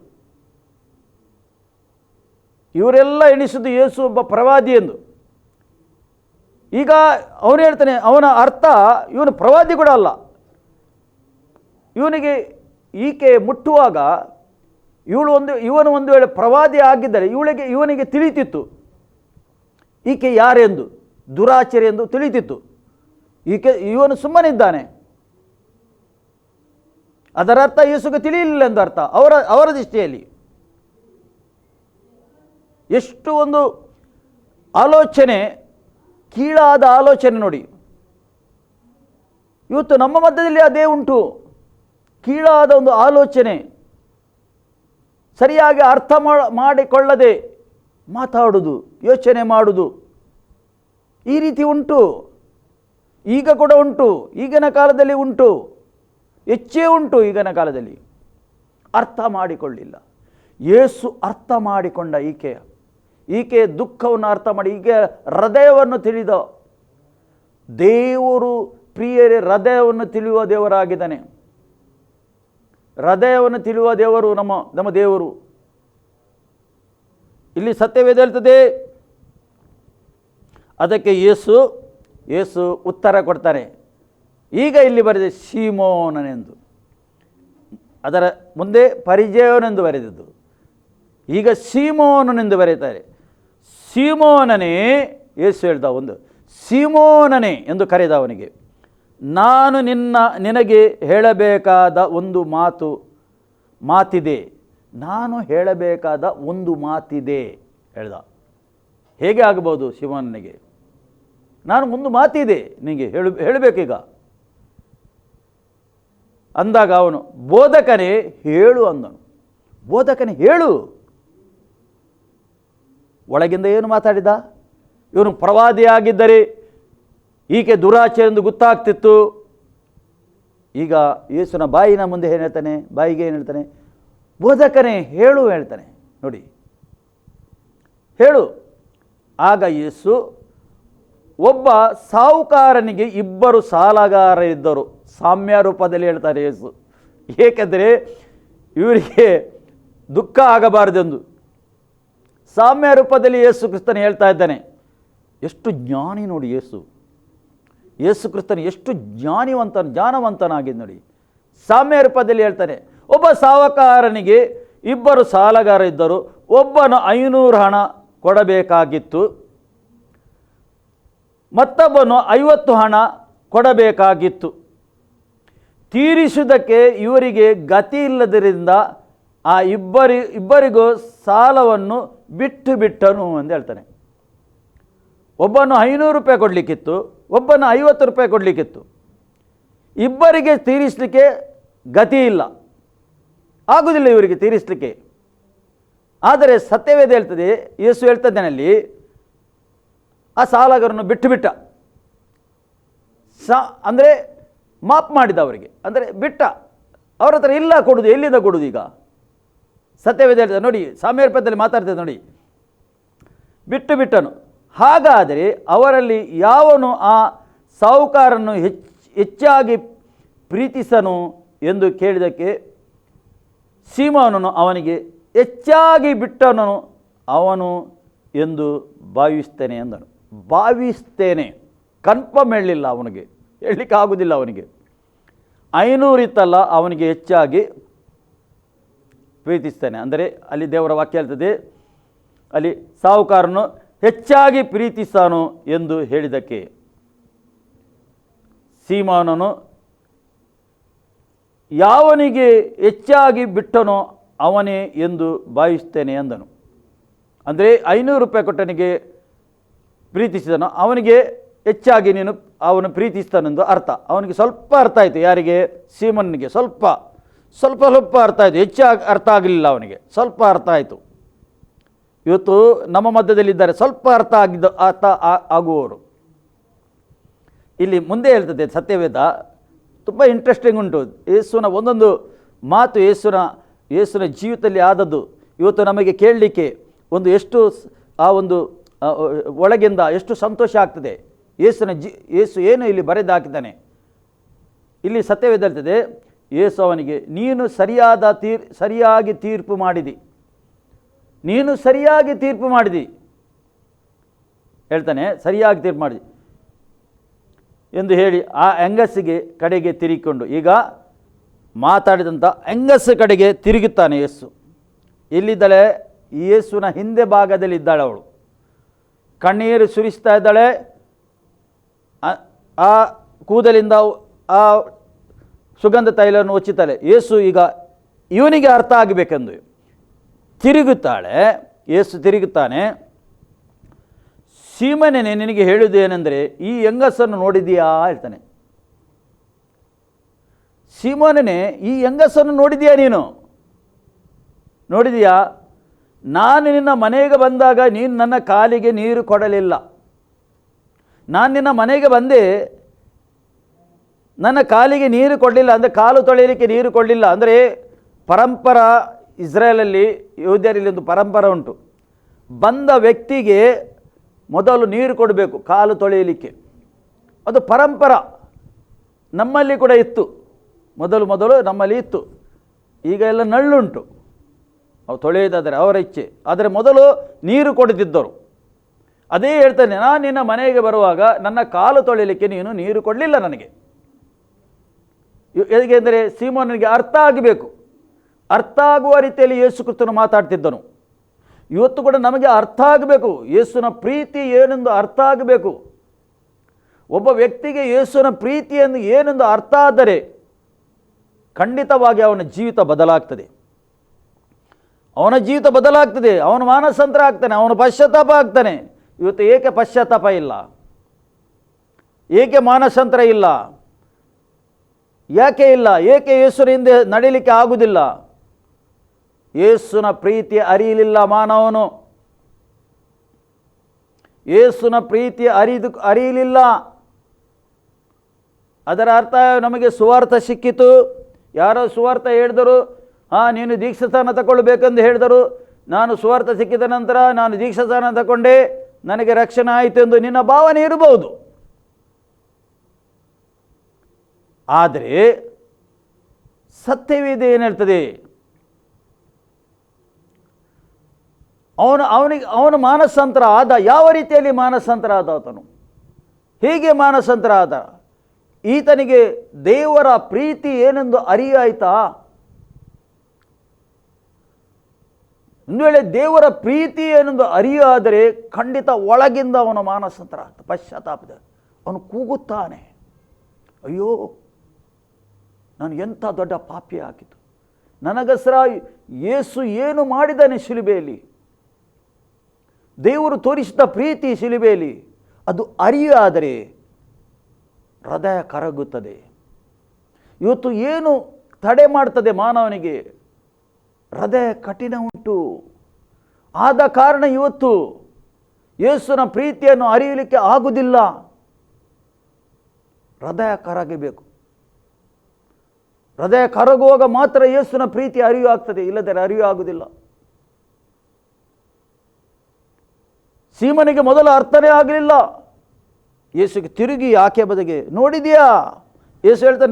ಇವರೆಲ್ಲ ಎಣಿಸಿದ್ದು ಯೇಸು ಒಬ್ಬ ಪ್ರವಾದಿ ಎಂದು. ಈಗ ಅವನು ಹೇಳ್ತಾನೆ, ಅವನ ಅರ್ಥ ಇವನು ಪ್ರವಾದಿ ಕೂಡ ಅಲ್ಲ. ಇವನಿಗೆ ಈಕೆ ಮುಟ್ಟುವಾಗ ಇವನು ಒಂದು ವೇಳೆ ಪ್ರವಾದಿ ಆಗಿದ್ದರೆ ಇವನಿಗೆ ತಿಳಿತಿತ್ತು ಈಕೆ ಯಾರೆಂದು, ದುರಾಚಾರಿ ಎಂದು ತಿಳಿತಿತ್ತು. ಇವನು ಸುಮ್ಮನಿದ್ದಾನೆ, ಅದರ ಅರ್ಥ ಯೇಸುಗೆ ತಿಳಿಯಲಿಲ್ಲ ಎಂದು ಅರ್ಥ ಅವರ ದೃಷ್ಟಿಯಲ್ಲಿ. ಎಷ್ಟು ಒಂದು ಆಲೋಚನೆ, ಕೀಳಾದ ಆಲೋಚನೆ ನೋಡಿ. ಇವತ್ತು ನಮ್ಮ ಮಧ್ಯದಲ್ಲಿ ಅದೇ ಉಂಟು, ಕೀಳಾದ ಒಂದು ಆಲೋಚನೆ, ಸರಿಯಾಗಿ ಅರ್ಥ ಮಾಡಿಕೊಳ್ಳದೆ ಮಾತಾಡುವುದು, ಯೋಚನೆ ಮಾಡುವುದು, ಈ ರೀತಿ ಉಂಟು. ಈಗ ಕೂಡ ಉಂಟು, ಈಗಿನ ಕಾಲದಲ್ಲಿ ಉಂಟು, ಹೆಚ್ಚೇ ಉಂಟು ಈಗಿನ ಕಾಲದಲ್ಲಿ. ಅರ್ಥ ಮಾಡಿಕೊಳ್ಳಿಲ್ಲ. ಯೇಸು ಅರ್ಥ ಮಾಡಿಕೊಂಡ ಈಕೆ ದುಃಖವನ್ನು ಅರ್ಥ ಮಾಡಿ, ಈಕೆ ಹೃದಯವನ್ನು ತಿಳಿದ ದೇವರು. ಪ್ರಿಯರೇ, ಹೃದಯವನ್ನು ತಿಳಿಯುವ ದೇವರಾಗಿದ್ದಾನೆ. ಹೃದಯವನ್ನು ತಿಳಿಯುವ ದೇವರು ನಮ್ಮ ದೇವರು. ಇಲ್ಲಿ ಸತ್ಯವೇದ ಹೇಳ್ತದೆ. ಅದಕ್ಕೆ ಯೇಸು ಉತ್ತರ ಕೊಡ್ತಾನೆ. ಈಗ ಇಲ್ಲಿ ಬರೆದ ಸೀಮೋನನೆಂದು, ಅದರ ಮುಂದೆ ಪರಿಜಯವನೆಂದು ಬರೆದಿದ್ದು, ಈಗ ಸೀಮೋನನೆಂದು ಬರೀತಾರೆ. ಸೀಮೋನನೇ, ಯೇಸು ಹೇಳ್ದ, ಒಂದು ಸೀಮೋನನೇ ಎಂದು ಕರೆದ ಅವನಿಗೆ, ನಾನು ನಿನಗೆ ಹೇಳಬೇಕಾದ ಒಂದು ಮಾತಿದೆ. ನಾನು ಹೇಳಬೇಕಾದ ಒಂದು ಮಾತಿದೆ ಹೇಳ್ದ. ಹೇಗೆ ಆಗಬಹುದು ಸೀಮೋನನಿಗೆ? ನಾನು ಒಂದು ಮಾತಿದೆ ನಿನಗೆ ಹೇಳಬೇಕೀಗ ಅಂದಾಗ ಅವನು, ಬೋಧಕನೇ ಹೇಳು ಅಂದನು. ಬೋಧಕನೇ ಹೇಳು. ಒಳಗಿಂದ ಏನು ಮಾತಾಡಿದ? ಇವನು ಪ್ರವಾದಿಯಾಗಿದ್ದರೆ ಈಕೆ ದುರಾಚಾರ ಎಂದು ಗೊತ್ತಾಗ್ತಿತ್ತು. ಈಗ ಯೇಸುನ ಬಾಯಿನ ಮುಂದೆ ಏನು ಹೇಳ್ತಾನೆ? ಬಾಯಿಗೆ ಏನು ಹೇಳ್ತಾನೆ? ಬೋಧಕನೇ ಹೇಳು ಹೇಳ್ತಾನೆ. ನೋಡಿ, ಹೇಳು. ಆಗ ಯೇಸು, ಒಬ್ಬ ಸಾಹುಕಾರನಿಗೆ ಇಬ್ಬರು ಸಾಲಗಾರರಿದ್ದರು. ಸಾಮ್ಯ ರೂಪದಲ್ಲಿ ಹೇಳ್ತಾರೆ ಯೇಸು. ಏಕೆಂದರೆ ಇವರಿಗೆ ದುಃಖ ಆಗಬಾರದೆಂದು ಸಾಮ್ಯ ರೂಪದಲ್ಲಿ ಯೇಸು ಕ್ರಿಸ್ತನು ಹೇಳ್ತಾ ಇದ್ದಾನೆ. ಎಷ್ಟು ಜ್ಞಾನಿ ನೋಡಿ ಯೇಸು ಕ್ರಿಸ್ತನು ಎಷ್ಟು ಜ್ಞಾನವಂತನಾಗಿದ್ದು ನೋಡಿ. ಸಾಮ್ಯ ರೂಪದಲ್ಲಿ ಹೇಳ್ತಾನೆ, ಒಬ್ಬ ಸಾಹುಕಾರನಿಗೆ ಇಬ್ಬರು ಸಾಲಗಾರ ಇದ್ದರು. ಒಬ್ಬನು 500 ಹಣ ಕೊಡಬೇಕಾಗಿತ್ತು, ಮತ್ತೊಬ್ಬನು 50 ಹಣ ಕೊಡಬೇಕಾಗಿತ್ತು. ತೀರಿಸುವುದಕ್ಕೆ ಇವರಿಗೆ ಗತಿ ಇಲ್ಲದರಿಂದ ಆ ಇಬ್ಬರಿಗೂ ಸಾಲವನ್ನು ಬಿಟ್ಟನು ಎಂದು ಹೇಳ್ತಾನೆ. ಒಬ್ಬನು 500 ರೂಪಾಯಿ ಕೊಡಲಿಕ್ಕಿತ್ತು, ಒಬ್ಬನು 50 ರೂಪಾಯಿ ಕೊಡಲಿಕ್ಕಿತ್ತು. ಇಬ್ಬರಿಗೆ ತೀರಿಸಲಿಕ್ಕೆ ಗತಿ ಇಲ್ಲ, ಆಗುವುದಿಲ್ಲ ಇವರಿಗೆ ತೀರಿಸಲಿಕ್ಕೆ. ಆದರೆ ಸತ್ಯವೇದ ಹೇಳ್ತದೆ, ಯೇಸು ಹೇಳ್ತದ್ದೇನಲ್ಲಿ, ಆ ಸಾಲಗಾರನ್ನು ಬಿಟ್ಟ. ಅಂದರೆ ಮಾಪ್ ಮಾಡಿದ ಅವರಿಗೆ, ಅಂದರೆ ಬಿಟ್ಟ. ಅವ್ರ ಹತ್ರ ಇಲ್ಲ ಕೊಡೋದು, ಎಲ್ಲಿಂದ ಕೊಡೋದು? ಈಗ ಸತ್ಯವೇದ ಹೇಳ್ತಾರೆ ನೋಡಿ, ಸಾಮ್ಯರ್ಪದಲ್ಲಿ ಮಾತಾಡ್ತದೆ ನೋಡಿ, ಬಿಟ್ಟನು. ಹಾಗಾದರೆ ಅವರಲ್ಲಿ ಯಾವನು ಆ ಸಾಹುಕಾರನ್ನು ಹೆಚ್ಚಾಗಿ ಪ್ರೀತಿಸನು ಎಂದು ಕೇಳಿದಕ್ಕೆ ಸೀಮೋನನು ಅವನಿಗೆ ಹೆಚ್ಚಾಗಿ ಬಿಟ್ಟನು ಅವನು ಎಂದು ಭಾವಿಸ್ತೇನೆ ಎಂದನು. ಭಾವಿಸ್ತೇನೆ, ಕನ್ಫರ್ಮ್ ಹೇಳಲಿಲ್ಲ ಅವನಿಗೆ, ಹೇಳಲಿಕ್ಕೆ ಆಗೋದಿಲ್ಲ ಅವನಿಗೆ. 500 ಇತ್ತಲ್ಲ, ಅವನಿಗೆ ಹೆಚ್ಚಾಗಿ ಪ್ರೀತಿಸ್ತೇನೆ ಅಂದರೆ ಅಲ್ಲಿ ದೇವರ ವಾಕ್ಯ ಹೇಳ್ತದೆ, ಅಲ್ಲಿ ಸಾಹುಕಾರನು ಹೆಚ್ಚಾಗಿ ಪ್ರೀತಿಸಾನು ಎಂದು ಹೇಳಿದಕ್ಕೆ ಸೀಮೋನನು ಯಾವನಿಗೆ ಹೆಚ್ಚಾಗಿ ಬಿಟ್ಟನೋ ಅವನೇ ಎಂದು ಭಾವಿಸ್ತೇನೆ ಎಂದನು. ಅಂದರೆ 500 ರೂಪಾಯಿ ಕೊಟ್ಟನಿಗೆ ಪ್ರೀತಿಸಿದನು, ಅವನಿಗೆ ಹೆಚ್ಚಾಗಿ ನೀನು ಅವನು ಪ್ರೀತಿಸ್ತಾನೆಂದು ಅರ್ಥ. ಅವನಿಗೆ ಸ್ವಲ್ಪ ಅರ್ಥ ಆಯಿತು, ಯಾರಿಗೆ? ಸೀಮೋನನಿಗೆ ಸ್ವಲ್ಪ ಅರ್ಥ ಆಯಿತು, ಹೆಚ್ಚಾಗಿ ಅರ್ಥ ಆಗಲಿಲ್ಲ ಅವನಿಗೆ, ಸ್ವಲ್ಪ ಅರ್ಥ ಆಯಿತು. ಇವತ್ತು ನಮ್ಮ ಮಧ್ಯದಲ್ಲಿದ್ದಾರೆ ಸ್ವಲ್ಪ ಅರ್ಥ ಆಗುವವರು. ಇಲ್ಲಿ ಮುಂದೆ ಹೇಳ್ತದೆ ಸತ್ಯವೇದ, ತುಂಬ ಇಂಟ್ರೆಸ್ಟಿಂಗ್ ಉಂಟು. ಯೇಸುವಿನ ಒಂದೊಂದು ಮಾತು, ಯೇಸುವಿನ ಜೀವಿತದಲ್ಲಿ ಆದದ್ದು ಇವತ್ತು ನಮಗೆ ಕೇಳಲಿಕ್ಕೆ ಒಂದು ಎಷ್ಟು ಒಳಗಿಂದ ಎಷ್ಟು ಸಂತೋಷ ಆಗ್ತದೆ. ಯೇಸು ಏನು ಇಲ್ಲಿ ಬರೆದಾಕಿದ್ದಾನೆ. ಇಲ್ಲಿ ಸತ್ಯವೇದ ಹೇಳ್ತದೆ, ಯೇಸು ಅವನಿಗೆ ನೀನು ಸರಿಯಾಗಿ ತೀರ್ಪು ಮಾಡಿದಿ, ನೀನು ಸರಿಯಾಗಿ ತೀರ್ಪು ಮಾಡಿದಿ ಹೇಳ್ತಾನೆ, ಸರಿಯಾಗಿ ತೀರ್ಪು ಮಾಡಿದಿ ಎಂದು ಹೇಳಿ ಆ ಹೆಂಗಸಿಗೆ ಕಡೆಗೆ ತಿರುಗಿಕೊಂಡು, ಈಗ ಮಾತಾಡಿದಂಥ ಹೆಂಗಸ ಕಡೆಗೆ ತಿರುಗುತ್ತಾನೆ ಯೇಸು. ಎಲ್ಲಿದ್ದಾಳೆ? ಯೇಸುವಿನ ಹಿಂದೆ ಭಾಗದಲ್ಲಿ ಇದ್ದಾಳೆ ಅವಳು, ಕಣ್ಣೀರು ಸುರಿಸ್ತಾ ಇದ್ದಾಳೆ. ಆ ಕೂದಲಿಂದ ಆ ಸುಗಂಧ ತೈಲವನ್ನು ಹೊಚ್ಚುತ್ತಾಳೆ. ಯೇಸು ಈಗ ಇವನಿಗೆ ಅರ್ಥ ಆಗಬೇಕೆಂದು ತಿರುಗುತ್ತಾಳೆ. ಯೇಸು ತಿರುಗುತ್ತಾನೆ, ಸೀಮೋನನೇ ನಿನಗೆ ಹೇಳುವುದು ಏನೆಂದರೆ ಈ ಹೆಂಗಸನ್ನು ನೋಡಿದೆಯಾ ಹೇಳ್ತಾನೆ. ಸೀಮೋನನೇ, ಈ ಹೆಂಗಸನ್ನು ನೋಡಿದೆಯಾ? ನೀನು ನೋಡಿದೆಯಾ? ನಾನು ನಿನ್ನ ಮನೆಗೆ ಬಂದಾಗ ನೀನು ನನ್ನ ಕಾಲಿಗೆ ನೀರು ಕೊಡಲಿಲ್ಲ. ನಾನು ನಿನ್ನ ಮನೆಗೆ ಬಂದೆ, ನನ್ನ ಕಾಲಿಗೆ ನೀರು ಕೊಡಲಿಲ್ಲ, ಅಂದರೆ ಕಾಲು ತೊಳೆಯಲಿಕ್ಕೆ ನೀರು ಕೊಡಲಿಲ್ಲ. ಅಂದರೆ ಪರಂಪರ, ಇಸ್ರೇಲಲ್ಲಿ ಯಹೂದ್ಯರಲ್ಲಿ ಒಂದು ಪರಂಪರೆ ಉಂಟು, ಬಂದ ವ್ಯಕ್ತಿಗೆ ಮೊದಲು ನೀರು ಕೊಡಬೇಕು ಕಾಲು ತೊಳೆಯಲಿಕ್ಕೆ. ಅದು ಪರಂಪರ ನಮ್ಮಲ್ಲಿ ಕೂಡ ಇತ್ತು, ಮೊದಲು ನಮ್ಮಲ್ಲಿ ಇತ್ತು. ಈಗ ಎಲ್ಲ ನಳ್ಳುಂಟು, ಅವು ತೊಳೆಯೋದಾದರೆ ಅವರ ಇಚ್ಛೆ. ಆದರೆ ಮೊದಲು ನೀರು ಕೊಡುತ್ತಿದ್ದರು. ಅದೇ ಹೇಳ್ತಾನೆ, ನಾನು ನಿನ್ನ ಮನೆಗೆ ಬರುವಾಗ ನನ್ನ ಕಾಲು ತೊಳೆಯಲಿಕ್ಕೆ ನೀನು ನೀರು ಕೊಡಲಿಲ್ಲ ನನಗೆ. ಏಕೆಂದರೆ ಸೀಮೋನನಿಗೆ ಅರ್ಥ ಆಗಬೇಕು, ಅರ್ಥ ಆಗುವ ರೀತಿಯಲ್ಲಿ ಯೇಸು ಕ್ರಿಸ್ತನು ಮಾತಾಡ್ತಿದ್ದನು. ಇವತ್ತು ಕೂಡ ನಮಗೆ ಅರ್ಥ ಆಗಬೇಕು, ಯೇಸುವಿನ ಪ್ರೀತಿ ಏನೆಂದು ಅರ್ಥ ಆಗಬೇಕು. ಒಬ್ಬ ವ್ಯಕ್ತಿಗೆ ಯೇಸುವಿನ ಪ್ರೀತಿಯನ್ನು ಏನೆಂದು ಅರ್ಥ ಆದರೆ ಖಂಡಿತವಾಗಿ ಅವನ ಜೀವಿತ ಬದಲಾಗ್ತದೆ. ಅವನು ಮಾನಸಾಂತರ ಆಗ್ತಾನೆ, ಅವನು ಪಶ್ಚಾತ್ತಾಪ ಆಗ್ತಾನೆ. ಇವತ್ತು ಏಕೆ ಪಶ್ಚಾತ್ತಾಪ ಇಲ್ಲ? ಏಕೆ ಮಾನಸಾಂತರ ಇಲ್ಲ? ಯಾಕೆ ಇಲ್ಲ? ಏಕೆ ಯೇಸುವಿನ ಹಿಂದೆ ನಡೀಲಿಕ್ಕೆ ಆಗುವುದಿಲ್ಲ? ಯೇಸುವಿನ ಪ್ರೀತಿ ಅರಿಯಲಿಲ್ಲ ಮಾನವನು. ಯೇಸುವಿನ ಪ್ರೀತಿ ಅರಿಯಲಿಲ್ಲ. ಅದರ ಅರ್ಥ ನಮಗೆ ಸುವಾರ್ಥ ಸಿಕ್ಕಿತು, ಯಾರೋ ಸುವಾರ್ಥ ಹೇಳಿದರು, ನೀನು ದೀಕ್ಷಾಸ್ನಾನ ತಗೊಳ್ಬೇಕೆಂದು ಹೇಳಿದರು. ನಾನು ಸುವಾರ್ಥ ಸಿಕ್ಕಿದ ನಂತರ ನಾನು ದೀಕ್ಷಾಸ್ನಾನ ತಗೊಂಡೆ, ನನಗೆ ರಕ್ಷಣೆ ಆಯಿತು ಎಂದು ನಿನ್ನ ಭಾವನೆ ಇರಬಹುದು. ಆದರೆ ಸತ್ಯವೇದ ಏನು ಹೇಳ್ತದೆ? ಅವನು ಮಾನಸಾಂತರ ಆದ. ಯಾವ ರೀತಿಯಲ್ಲಿ ಮಾನಸಾಂತರ ಆದ? ಆತನು ಹೇಗೆ ಮಾನಸಾಂತರ ಆದ? ಈತನಿಗೆ ದೇವರ ಪ್ರೀತಿ ಏನೆಂದು ಅರಿಯಾಯ್ತಾ? ಒಂದು ವೇಳೆ ದೇವರ ಪ್ರೀತಿ ಏನೆಂದು ಅರಿಯಾದರೆ ಖಂಡಿತ ಒಳಗಿಂದ ಅವನ ಮಾನಸಾಂತರ ಆಗ್ತದೆ, ಪಶ್ಚಾತ್ತಾಪದ. ಅವನು ಕೂಗುತ್ತಾನೆ, ಅಯ್ಯೋ ನಾನು ಎಂಥ ದೊಡ್ಡ ಪಾಪಿ ಆಗಿತ್ತು, ನನಗೋಸ್ಕರ ಯೇಸು ಏನು ಮಾಡಿದ್ದಾನೆ ಶಿಲುಬೆಯಲ್ಲಿ, ದೇವರು ತೋರಿಸಿದ ಪ್ರೀತಿ ಶಿಲುಬೆಯಲ್ಲಿ ಅದು ಅರಿಯಾದರೆ ಹೃದಯ ಕರಗುತ್ತದೆ. ಇವತ್ತು ಏನು ತಡೆ ಮಾಡ್ತದೆ ಮಾನವನಿಗೆ? ಹೃದಯ ಕಠಿಣ ಉಂಟು. ಆದ ಕಾರಣ ಇವತ್ತು ಯೇಸುವಿನ ಪ್ರೀತಿಯನ್ನು ಅರಿಯಲಿಕ್ಕೆ ಆಗುವುದಿಲ್ಲ. ಹೃದಯ ಕರಗಬೇಕು, ಹೃದಯ ಕರಗುವಾಗ ಮಾತ್ರ ಯೇಸುವಿನ ಪ್ರೀತಿ ಅರಿವು ಆಗ್ತದೆ, ಇಲ್ಲದರೆ ಅರಿವು ಆಗುವುದಿಲ್ಲ. ಸೀಮನಿಗೆ ಮೊದಲು ಅರ್ಥನೇ ಆಗಲಿಲ್ಲ. ಯೇಸುಗೆ ತಿರುಗಿ ಆಕೆ ಬದಿಗೆ, ನೋಡಿದ್ಯಾ? ಯೇಸು ಹೇಳ್ತಾರೆ,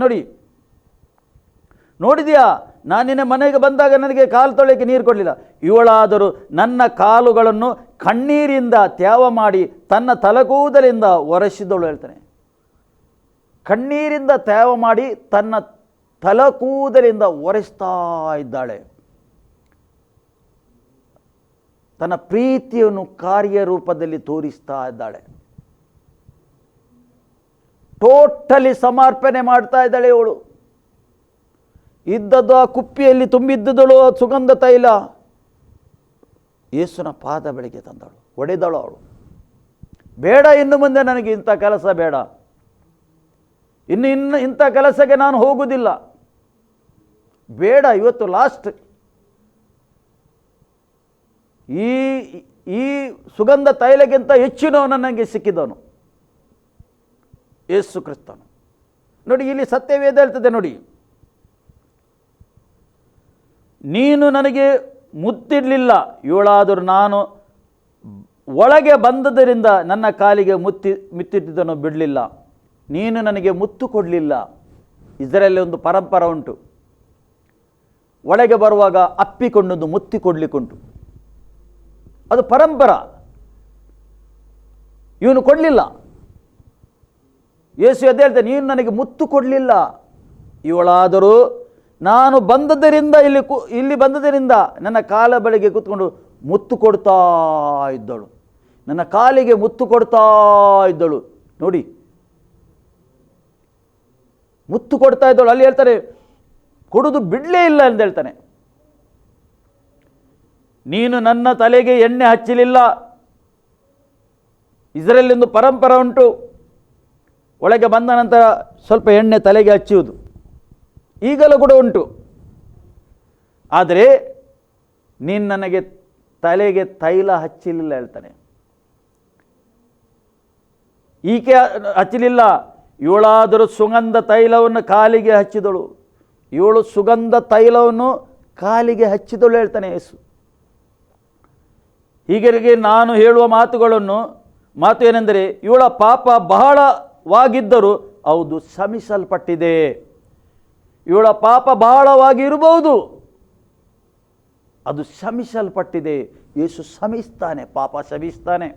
ನೋಡಿದ್ಯಾ, ನಾನು ನಿನ್ನ ಮನೆಗೆ ಬಂದಾಗ ನನಗೆ ಕಾಲು ತೊಳೆಯಕ್ಕೆ ನೀರು ಕೊಡಲಿಲ್ಲ. ಇವಳಾದರೂ ನನ್ನ ಕಾಲುಗಳನ್ನು ಕಣ್ಣೀರಿಂದ ತ್ಯಾವ ಮಾಡಿ ತನ್ನ ತಲೆಗೂದಲಿಂದ ಒರೆಸಿದಳು. ಹೇಳ್ತಾನೆ, ಕಣ್ಣೀರಿಂದ ತ್ಯಾವ ಮಾಡಿ ತನ್ನ ತಲೆಗೂದಲಿಂದ ಒರೆಸ್ತಾ ಇದ್ದಾಳೆ. ತನ್ನ ಪ್ರೀತಿಯನ್ನು ಕಾರ್ಯರೂಪದಲ್ಲಿ ತೋರಿಸ್ತಾ ಇದ್ದಾಳೆ. ಟೋಟಲಿ ಸಮರ್ಪಣೆ ಮಾಡ್ತಾ ಇದ್ದಾಳೆ ಇವಳು. ಇದ್ದದ್ದು ಆ ಕುಪ್ಪಿಯಲ್ಲಿ ತುಂಬಿದ್ದಳು ಸುಗಂಧ ತೈಲ, ಯೇಸುವಿನ ಪಾದ ಬಳಿಗೆ ತಂದಳು, ಒಡೆದಳು ಅವಳು. ಬೇಡ, ಇನ್ನು ಮುಂದೆ ನನಗೆ ಇಂಥ ಕೆಲಸ ಬೇಡ, ಇನ್ನು ಇಂಥ ಕೆಲಸಕ್ಕೆ ನಾನು ಹೋಗುವುದಿಲ್ಲ, ಬೇಡ, ಇವತ್ತು ಲಾಸ್ಟ್. ಈ ಸುಗಂಧ ತೈಲಕ್ಕಿಂತ ಹೆಚ್ಚಿನವನು ನನಗೆ ಸಿಕ್ಕಿದವನು ಯೇಸು ಕ್ರಿಸ್ತನು. ನೋಡಿ, ಇಲ್ಲಿ ಸತ್ಯವೇದ ಹೇಳ್ತದೆ ನೋಡಿ, ನೀನು ನನಗೆ ಮುತ್ತಿಡಲಿಲ್ಲ, ಇವಳಾದರೂ ನಾನು ಒಳಗೆ ಬಂದದರಿಂದ ನನ್ನ ಕಾಲಿಗೆ ಮುತ್ತಿದ್ದನ್ನು ಬಿಡಲಿಲ್ಲ. ನೀನು ನನಗೆ ಮುತ್ತು ಕೊಡಲಿಲ್ಲ. ಇದರಲ್ಲಿ ಒಂದು ಪರಂಪರೆ ಉಂಟು, ಒಳಗೆ ಬರುವಾಗ ಅಪ್ಪಿಕೊಂಡೊಂದು ಮುತ್ತಿ ಕೊಡಲಿಕ್ಕುಂಟು, ಅದು ಪರಂಪರ. ಇವನು ಕೊಡಲಿಲ್ಲ. ಯೇಸು ಎದ್ದು ಹೇಳ್ತಾನೆ, ನೀನು ನನಗೆ ಮುತ್ತು ಕೊಡಲಿಲ್ಲ, ಇವಳಾದರೂ ನಾನು ಬಂದದ್ದರಿಂದ ಇಲ್ಲಿ ಬಂದದರಿಂದ ನನ್ನ ಕಾಲ ಬಳಿಗೆ ಕೂತ್ಕೊಂಡು ಮುತ್ತು ಕೊಡ್ತಾ ಇದ್ದಳು, ನನ್ನ ಕಾಲಿಗೆ ಮುತ್ತು ಕೊಡ್ತಾ ಇದ್ದಳು. ನೋಡಿ, ಮುತ್ತು ಕೊಡ್ತಾ ಇದ್ದಳು. ಅಲ್ಲಿ ಹೇಳ್ತಾರೆ, ಕೊಡುವುದು ಬಿಡಲೇ ಇಲ್ಲ ಅಂತ ಹೇಳ್ತಾನೆ. ನೀನು ನನ್ನ ತಲೆಗೆ ಎಣ್ಣೆ ಹಚ್ಚಲಿಲ್ಲ. ಇದರಲ್ಲೊಂದು ಪರಂಪರೆ ಉಂಟು, ಒಳಗೆ ಬಂದ ನಂತರ ಸ್ವಲ್ಪ ಎಣ್ಣೆ ತಲೆಗೆ ಹಚ್ಚುವುದು, ಈಗಲೂ ಕೂಡ ಉಂಟು. ಆದರೆ ನೀನು ನನಗೆ ತಲೆಗೆ ತೈಲ ಹಚ್ಚಲಿಲ್ಲ ಹೇಳ್ತಾನೆ. ಈಕೆ ಹಚ್ಚಲಿಲ್ಲ, ಇವಳಾದರೂ ಸುಗಂಧ ತೈಲವನ್ನು ಕಾಲಿಗೆ ಹಚ್ಚಿದಳು. ಇವಳು ಸುಗಂಧ ತೈಲವನ್ನು ಕಾಲಿಗೆ ಹಚ್ಚಿದಳು ಹೇಳ್ತಾನೆ ಯೇಸು. ಹೀಗೆ ನಾನು ಹೇಳುವ ಮಾತು ಏನೆಂದರೆ, ಇವಳ ಪಾಪ ಬಹಳವಾಗಿದ್ದರೂ ಹೌದು ಕ್ಷಮಿಸಲ್ಪಟ್ಟಿದೆ. ಇವಳ ಪಾಪ ಬಹಳವಾಗಿ ಇರಬಹುದು, ಅದು ಕ್ಷಮಿಸಲ್ಪಟ್ಟಿದೆ. ಯೇಸು ಕ್ಷಮಿಸ್ತಾನೆ, ಪಾಪ ಕ್ಷಮಿಸ್ತಾನೆ.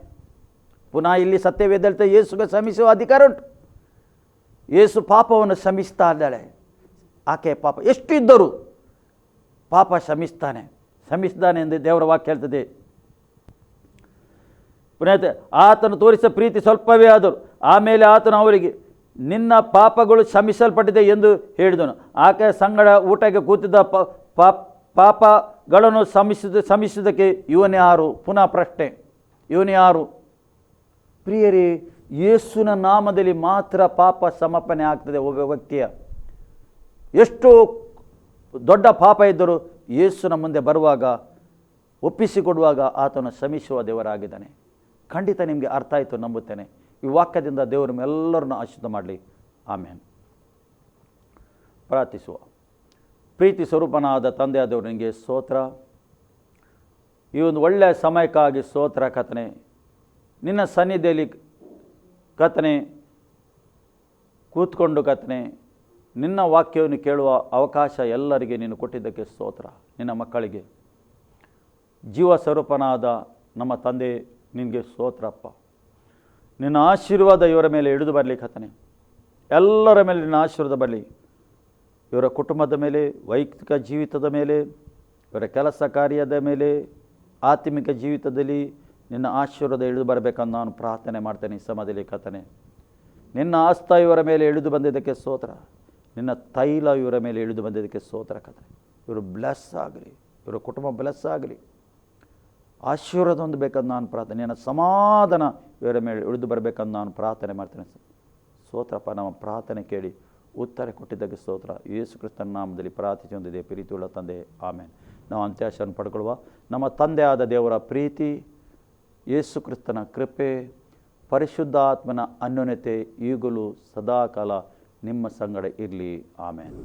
ಪುನಃ ಇಲ್ಲಿ ಸತ್ಯವೇದ ಹೇಳ್ತಾ, ಯೇಸುಗೆ ಕ್ಷಮಿಸುವ ಅಧಿಕಾರ ಉಂಟು. ಯೇಸು ಪಾಪವನ್ನು ಕ್ಷಮಿಸ್ತಾ ಇದ್ದಾಳೆ. ಆಕೆ ಪಾಪ ಎಷ್ಟು ಇದ್ದರೂ ಪಾಪ ಕ್ಷಮಿಸ್ತಾನೆ ಎಂದು ದೇವರ ವಾಕ್ಯ ಹೇಳ್ತದೆ. ಪುನಃ ಆತನು ತೋರಿಸಿದ ಪ್ರೀತಿ ಸ್ವಲ್ಪವೇ ಆದರೂ ಆಮೇಲೆ ಆತನು ಅವರಿಗೆ, ನಿನ್ನ ಪಾಪಗಳು ಕ್ಷಮಿಸಲ್ಪಟ್ಟಿದೆ ಎಂದು ಹೇಳಿದನು. ಆಕೆ ಸಂಗಡ ಊಟಕ್ಕೆ ಕೂತಿದ್ದ ಪಾಪಗಳನ್ನು ಕ್ಷಮಿಸಿದ್ದಕ್ಕೆ ಇವನೇ ಯಾರು? ಪುನಃ ಪ್ರಶ್ನೆ, ಇವನೇ ಯಾರು? ಪ್ರಿಯರೇ, ಯೇಸುವಿನ ನಾಮದಲ್ಲಿ ಮಾತ್ರ ಪಾಪ ಸಮರ್ಪಣೆ ಆಗ್ತದೆ. ಒಬ್ಬ ವ್ಯಕ್ತಿಯ ಎಷ್ಟು ದೊಡ್ಡ ಪಾಪ ಇದ್ದರೂ ಯೇಸುವಿನ ಮುಂದೆ ಬರುವಾಗ, ಒಪ್ಪಿಸಿಕೊಡುವಾಗ ಆತನು ಕ್ಷಮಿಸುವ ದೇವರಾಗಿದ್ದಾನೆ. ಖಂಡಿತ ನಿಮಗೆ ಅರ್ಥ ಆಯಿತು ನಂಬುತ್ತೇನೆ. ಈ ವಾಕ್ಯದಿಂದ ದೇವರು ಎಲ್ಲರನ್ನು ಆಶೀರ್ವಾದ ಮಾಡಲಿ. ಆಮೇನ್. ಪ್ರಾರ್ಥಿಸುವ. ಪ್ರೀತಿ ಸ್ವರೂಪನಾದ ತಂದೆಯಾದ ದೇವರು, ನಿನಗೆ ಸ್ತೋತ್ರ. ಈ ಒಂದು ಒಳ್ಳೆಯ ಸಮಯಕ್ಕಾಗಿ ಸ್ತೋತ್ರ ಕರ್ತನೇ. ನಿನ್ನ ಸನ್ನಿಧಿಯಲ್ಲಿ ಕರ್ತನೇ ಕೂತ್ಕೊಂಡು ಕರ್ತನೇ ನಿನ್ನ ವಾಕ್ಯವನ್ನು ಕೇಳುವ ಅವಕಾಶ ಎಲ್ಲರಿಗೆ ನೀನು ಕೊಟ್ಟಿದ್ದಕ್ಕೆ ಸ್ತೋತ್ರ. ನಿನ್ನ ಮಕ್ಕಳಿಗೆ ಜೀವ ಸ್ವರೂಪನಾದ ನಮ್ಮ ತಂದೆ ನಿನಗೆ ಸ್ತೋತ್ರಪ್ಪ. ನಿನ್ನ ಆಶೀರ್ವಾದ ಇವರ ಮೇಲೆ ಇಳಿದು ಬರಲಿ ಕರ್ತನೇ. ಎಲ್ಲರ ಮೇಲೆ ನಿನ್ನ ಆಶೀರ್ವಾದ ಬರಲಿ. ಇವರ ಕುಟುಂಬದ ಮೇಲೆ, ವೈಯಕ್ತಿಕ ಜೀವಿತದ ಮೇಲೆ, ಇವರ ಕೆಲಸ ಕಾರ್ಯದ ಮೇಲೆ, ಆತ್ಮಿಕ ಜೀವಿತದಲ್ಲಿ ನಿನ್ನ ಆಶೀರ್ವಾದ ಇಳಿದು ಬರಬೇಕಂದು ನಾನು ಪ್ರಾರ್ಥನೆ ಮಾಡ್ತೇನೆ. ಈ ಸಮಯದಲ್ಲಿ ಕರ್ತನೇ, ನಿನ್ನ ಆಸ್ತ ಇವರ ಮೇಲೆ ಇಳಿದು ಬಂದಿದ್ದಕ್ಕೆ ಸ್ತೋತ್ರ. ನಿನ್ನ ತೈಲ ಇವರ ಮೇಲೆ ಇಳಿದು ಬಂದಿದ್ದಕ್ಕೆ ಸ್ತೋತ್ರ ಕರ್ತನೇ. ಇವರು ಬ್ಲೆಸ್ ಆಗಲಿ, ಇವರ ಕುಟುಂಬ ಬ್ಲೆಸ್ ಆಗಲಿ, ಆಶೀರ್ವಾದ ಹೊಂದಬೇಕಂದು ನಾನು ಪ್ರಾರ್ಥನೆ. ನಿನ್ನ ಸಮಾಧಾನ ಇವರ ಮೇಲೆ ಇಳಿದು ಬರಬೇಕಂದು ನಾನು ಪ್ರಾರ್ಥನೆ ಮಾಡ್ತೇನೆ. ಸ್ತೋತ್ರಪ್ಪ, ನಮ್ಮ ಪ್ರಾರ್ಥನೆ ಕೇಳಿ ಉತ್ತರ ಕೊಟ್ಟಿದ್ದಕ್ಕೆ ಸ್ತೋತ್ರ. ಯೇಸು ಕ್ರಿಸ್ತನ ನಾಮದಲ್ಲಿ ಪ್ರಾರ್ಥನೆ ಹೊಂದಿದೆ ಪ್ರೀತಿಯುಳ್ಳ ತಂದೆ, ಆಮೇಲೆ. ನಾವು ಅಂತ್ಯಾಶವನ್ನು ಪಡ್ಕೊಳ್ಳುವ. ನಮ್ಮ ತಂದೆಯಾದ ದೇವರ ಪ್ರೀತಿ, ಯೇಸು ಕ್ರಿಸ್ತನ ಕೃಪೆ, ಪರಿಶುದ್ಧಾತ್ಮನ ಅನ್ಯೋನ್ಯತೆ ಈಗಲೂ ಸದಾಕಾಲ ನಿಮ್ಮ ಸಂಗಡ ಇರಲಿ. ಆಮೇಲೆ.